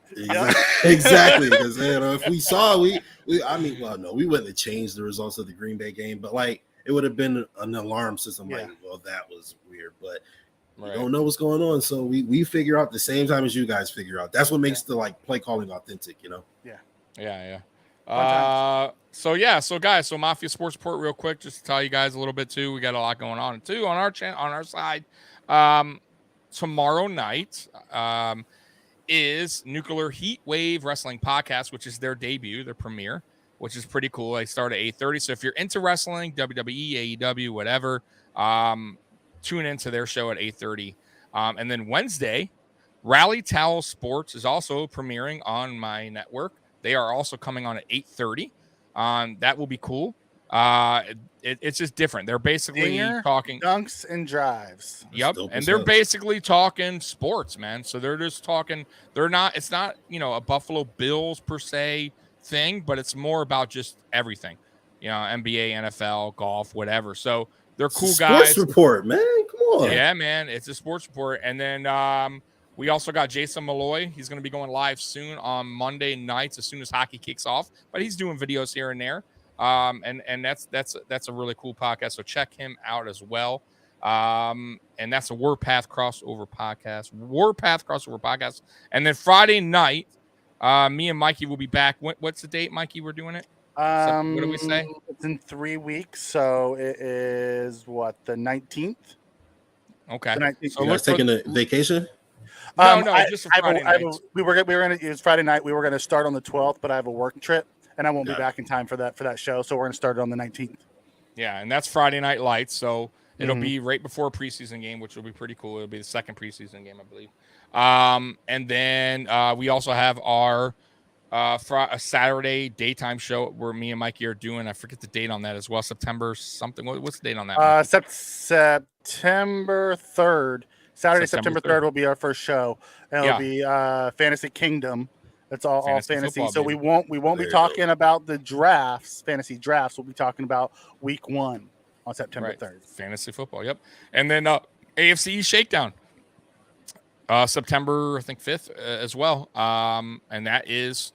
exactly. Because if we saw, we wouldn't have changed the results of the Green Bay game, but like it would have been an alarm system. Like, well, that was weird, but we don't know what's going on. So we figure out the same time as you guys figure out. That's what makes the like play calling authentic, you know? Yeah. So guys, Mafia Sports Report real quick, just to tell you guys a little bit too. We got a lot going on too on our channel, on our side. Tomorrow night is Nuclear Heat Wave Wrestling Podcast, which is their debut, their premiere. which is pretty cool. They start at 8:30. So if you're into wrestling, WWE, AEW, whatever, tune into their show at 8:30. And then Wednesday, Rally Towel Sports is also premiering on my network. They are also coming on at 8:30. That will be cool. It's just different. They're basically talking dunks and drives. Yep. And they're basically talking sports, man. So they're just talking. It's not, a Buffalo Bills per se thing, but it's more about just everything, NBA, NFL, golf, whatever. So they're cool guys. Sports report, man. Come on. Yeah, man. It's a sports report. And then we also got Jason Malloy. He's going to be going live soon on Monday nights as soon as hockey kicks off, but he's doing videos here and there. And that's a really cool podcast. So check him out as well. And that's a Warpath crossover podcast. And then Friday night, me and Mikey will be back. What's the date, Mikey? We're doing it. What do we say? It's in 3 weeks, so it is the 19th. Okay. The 19th. So you're taking a vacation? No, just a Friday night. It's Friday night. We were gonna start on the 12th, but I have a work trip. And I won't be back in time for that show, so we're going to start it on the 19th. Yeah, and that's Friday Night Lights, so it'll be right before a preseason game, which will be pretty cool. It'll be the second preseason game, I believe. And then we also have our a Saturday daytime show where me and Mikey are doing. I forget the date on that as well. September something. What's the date on that? September 3rd. Saturday, September 3rd will be our first show, and it'll be Fantasy Kingdom. That's all fantasy. Football, so baby. we won't be talking about the fantasy drafts. We'll be talking about week 1 on September 3rd. Fantasy football. Yep. And then AFC Shakedown. September, I think 5th as well. And that is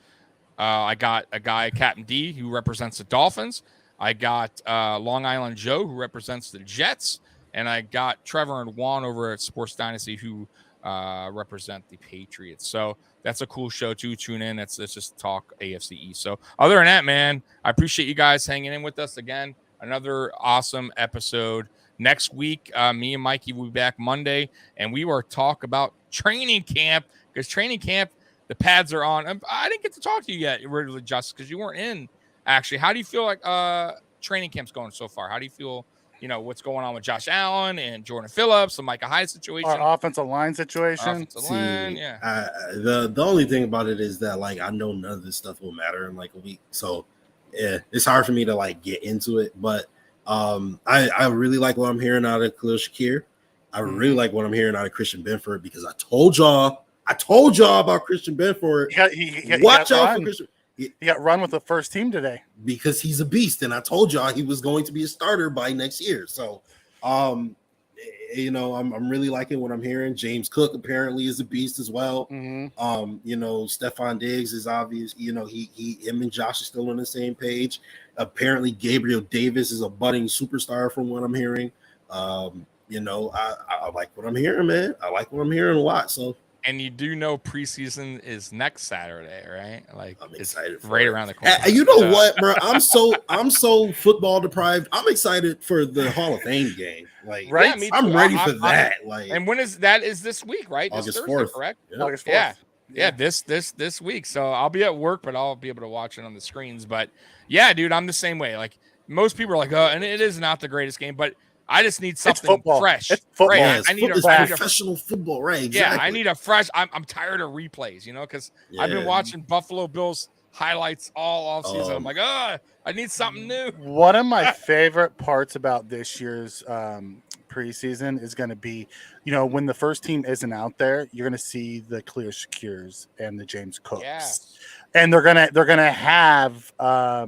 I got a guy, Captain D, who represents the Dolphins. I got Long Island Joe, who represents the Jets, and I got Trevor and Juan over at Sports Dynasty, who represent the Patriots. So that's a cool show too. Tune in. Let's just talk AFC East. So other than that, man, I appreciate you guys hanging in with us again. Another awesome episode. Next week, me and Mikey will be back Monday, and we will talk about training camp, because training camp, the pads are on. I didn't get to talk to you yet, really, just because you weren't in. Actually, how do you feel like training camp's going so far? How do you feel? What's going on with Josh Allen and Jordan Phillips, the Micah Hyde situation, our offensive line situation. The only thing about it is that I know none of this stuff will matter in a week, so it's hard for me to get into it. But I really like what I'm hearing out of Khalil Shakir. I really like what I'm hearing out of Christian Benford, because I told y'all about Christian Benford. Watch out for Christian. He got run with the first team today because he's a beast, and I told y'all he was going to be a starter by next year. So, I'm really liking what I'm hearing. James Cook apparently is a beast as well. Stephon Diggs is obvious. Him and Josh are still on the same page. Apparently, Gabriel Davis is a budding superstar from what I'm hearing. I like what I'm hearing, man. I like what I'm hearing a lot. So. And you do know preseason is next Saturday, right? I'm excited for right around the corner. You know what, bro? I'm so football deprived. I'm excited for the Hall of Fame game. Right? Yeah, me too. I'm ready for that. And when is that? Is this week, right? August this Thursday, 4th. correct? Yeah. August 4th. Yeah, this week. So I'll be at work, but I'll be able to watch it on the screens. But yeah, dude, I'm the same way. Most people are like, oh, and it is not the greatest game, but I just need something fresh. It's football. Right? I need professional football, right? Exactly. Yeah, I need a fresh. I'm tired of replays, because I've been watching Buffalo Bills highlights all offseason. I'm like, I need something new. One of my favorite parts about this year's preseason is going to be, when the first team isn't out there, you're going to see the Khalil Shakirs and the James Cooks. Yes. And they're gonna have a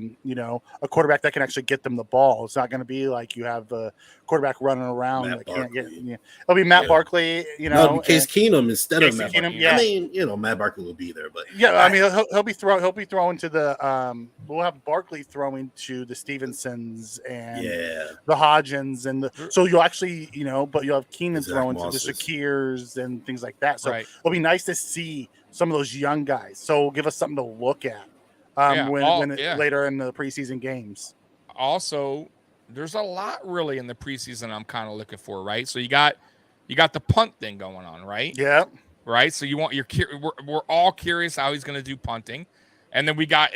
quarterback that can actually get them the ball. It's not gonna be like you have the quarterback running around that can't get. It'll be Matt Barkley. Case Keenum instead of Matt Barkley. Yeah. I mean, Matt Barkley will be there, but he'll be throwing to the. We'll have Barkley throwing to the Stevensons and the Hodgins so you'll actually but you'll have Keenan throwing to the Shakirs and things like that. So it'll be nice to see some of those young guys. So give us something to look at later in the preseason games. Also, there's a lot really in the preseason I'm kind of looking for, right? So you got the punt thing going on, right? Yeah. Right. So we're all curious how he's going to do punting, and then you got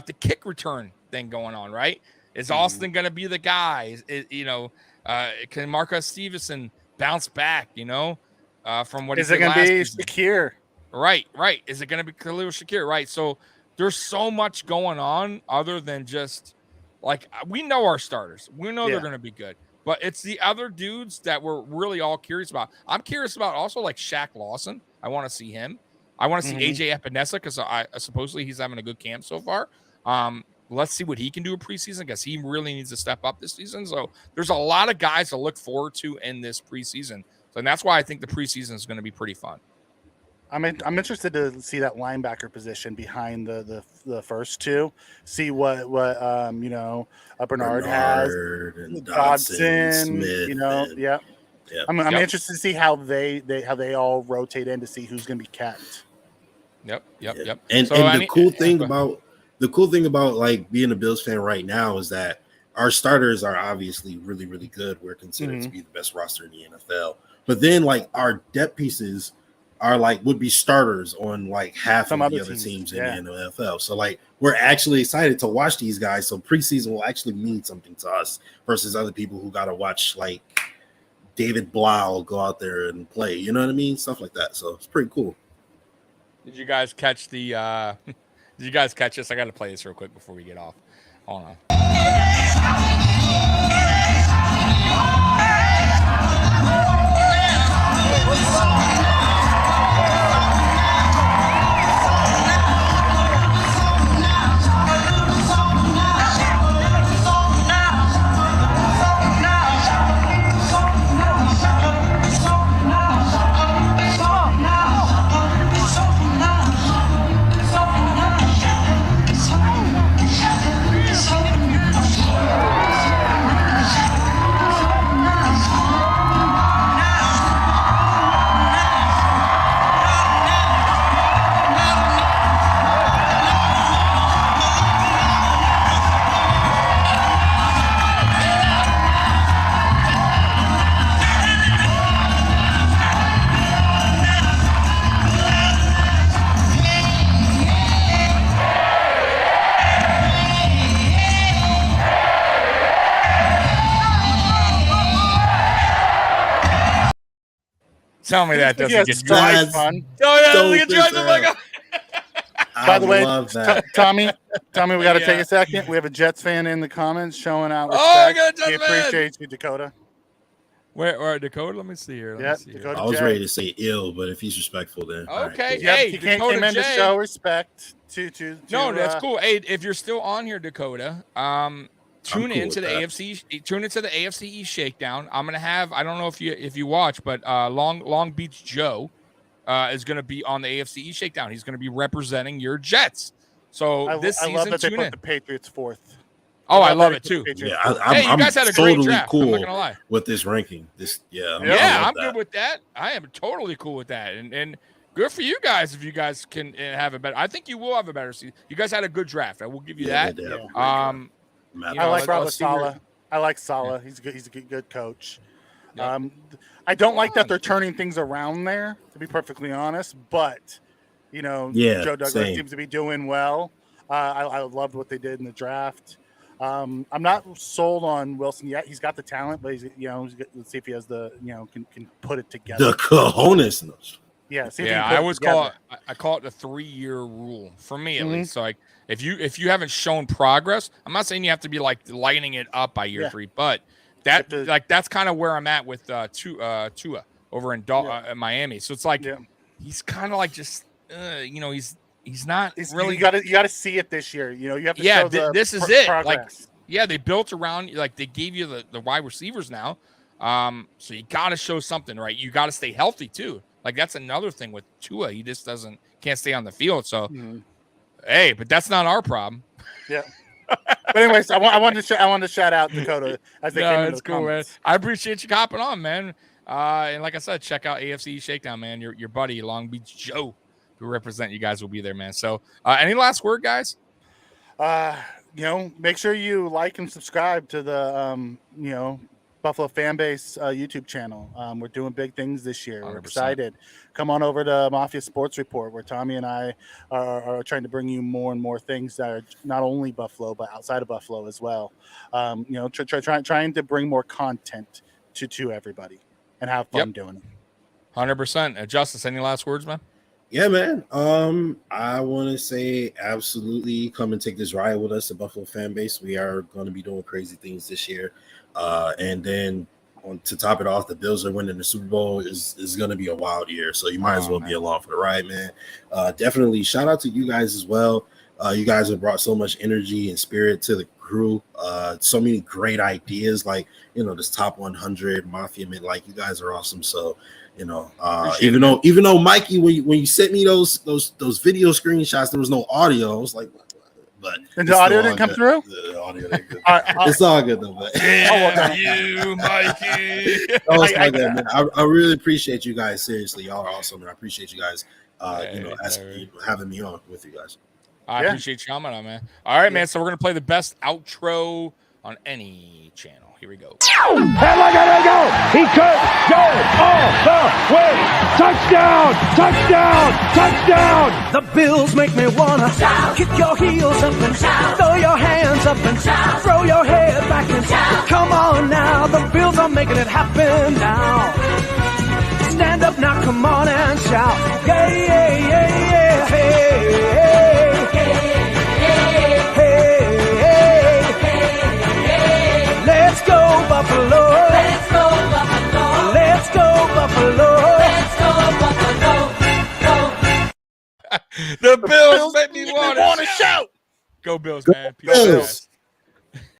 the kick return thing going on, right? Is Austin going to be the guy? Can Marcus Stevenson bounce back, from what he did last season? Is it going to be Shakir? Right. Is it going to be Khalil Shakir? Right. So there's so much going on other than just like we know our starters. We know they're going to be good. But it's the other dudes that we're really all curious about. I'm curious about also like Shaq Lawson. I want to see him. I want to see AJ Epinesa because supposedly he's having a good camp so far. Let's see what he can do in preseason because he really needs to step up this season. So there's a lot of guys to look forward to in this preseason. So that's why I think the preseason is going to be pretty fun. I'm interested to see that linebacker position behind the first two. See what Bernard has, and Dodson, Smith, Yeah. I'm interested to see how they all rotate in to see who's going to be kept. Yep. And the cool thing about like being a Bills fan right now is that our starters are obviously really, really good. We're considered to be the best roster in the NFL. But then like our depth pieces are would be starters on like half of the other teams in the NFL. So like we're actually excited to watch these guys. So preseason will actually mean something to us versus other people who got to watch like David Blau go out there and play. You know what I mean? Stuff like that. So it's pretty cool. Did you guys catch the? Did you guys catch this? I got to play this real quick before we get off. Hold on. Tell me that doesn't get fun. By the way, Tommy, we got to take a second. We have a Jets fan in the comments showing out respect. We appreciate you, Dakota. Where Dakota? Let me see here. Dakota I was ready to say ill, but if he's respectful, then okay. Right, cool. Hey, he Dakota came in to show respect to no, that's cool. Hey, if you're still on here, Dakota, tune into the AFC. Tune into the AFC East Shakedown. I'm gonna have. I don't know if you watch, but Long Beach Joe is gonna be on the AFC East Shakedown. He's gonna be representing your Jets. So I season, love that they tune put in. the Patriots fourth. Oh, I love it too. Yeah, you guys had a totally great draft. cool I'm not gonna lie. with this ranking. I'm good with that. I am totally cool with that, and good for you guys if you guys can have a better. I think you will have a better season. You guys had a good draft. I will give you that. I like Robert Saleh. I like Saleh. He's good. He's a good coach. I don't like that they're turning things around there, to be perfectly honest. But Joe Douglas seems to be doing well. I loved what they did in the draft. I'm not sold on Wilson yet. He's got the talent, but let's see if he has the can put it together. The cojones. Yeah, I call it the 3-year rule for me at least. So like if you haven't shown progress, I'm not saying you have to be like lighting it up by year 3, but that's kind of where I'm at with Tua over in Miami. So it's like he's kind of like just he's not really. You got to see it this year. You have to show this is it. Progress. Like they built around they gave you the wide receivers now. So you got to show something, right? You got to stay healthy too. Like that's another thing with Tua. He just can't stay on the field. So hey, but that's not our problem. Yeah. But anyways, I wanted to shout out Dakota as they came into the comments. Man. I appreciate you hopping on, man. And like I said, check out AFC Shakedown, man. Your buddy Long Beach Joe, who represent you guys, will be there, man. So any last word, guys? Make sure you like and subscribe to the Buffalo Fambase YouTube channel. We're doing big things this year. We're 100%. excited. Come on over to Mafia Sports Report, where Tommy and I are trying to bring you more and more things that are not only Buffalo, but outside of Buffalo as well. Trying to bring more content to everybody and have fun doing it. 100%. Justice, any last words, man? Yeah, man. I want to say absolutely come and take this ride with us at Buffalo Fambase. We are going to be doing crazy things this year. And then to top it off, the Bills are winning the Super Bowl is going to be a wild year. So you might as well be along for the ride, man. Definitely shout out to you guys as well. You guys have brought so much energy and spirit to the crew. So many great ideas, like, this top 100 Mafia, man, like, you guys are awesome. So, even though Mikey, when you sent me those video screenshots, there was no audio. I was like, but the audio didn't come through. The audio didn't come through. It's all good though. But you, Mikey. Man. I really appreciate you guys. Seriously, y'all are awesome, and I appreciate you guys. Having me on with you guys. I appreciate you coming on, man. All right, man. So we're gonna play the best outro on any channel. Here we go. And look at it go! He could go all the way! Touchdown! Touchdown! Touchdown! The Bills make me wanna shout. Kick your heels up and shout. Throw your hands up and shout. Throw your head back and shout. Come on now, the Bills are making it happen now. Stand up now, come on and shout. Yeah, yeah, yeah, yeah. Hey, hey, hey, hey, hey. Let's go Buffalo. Let's go Buffalo. Let's go Buffalo. Let's go Buffalo. The Bills make me want to shout. Go Bills, man. Peace.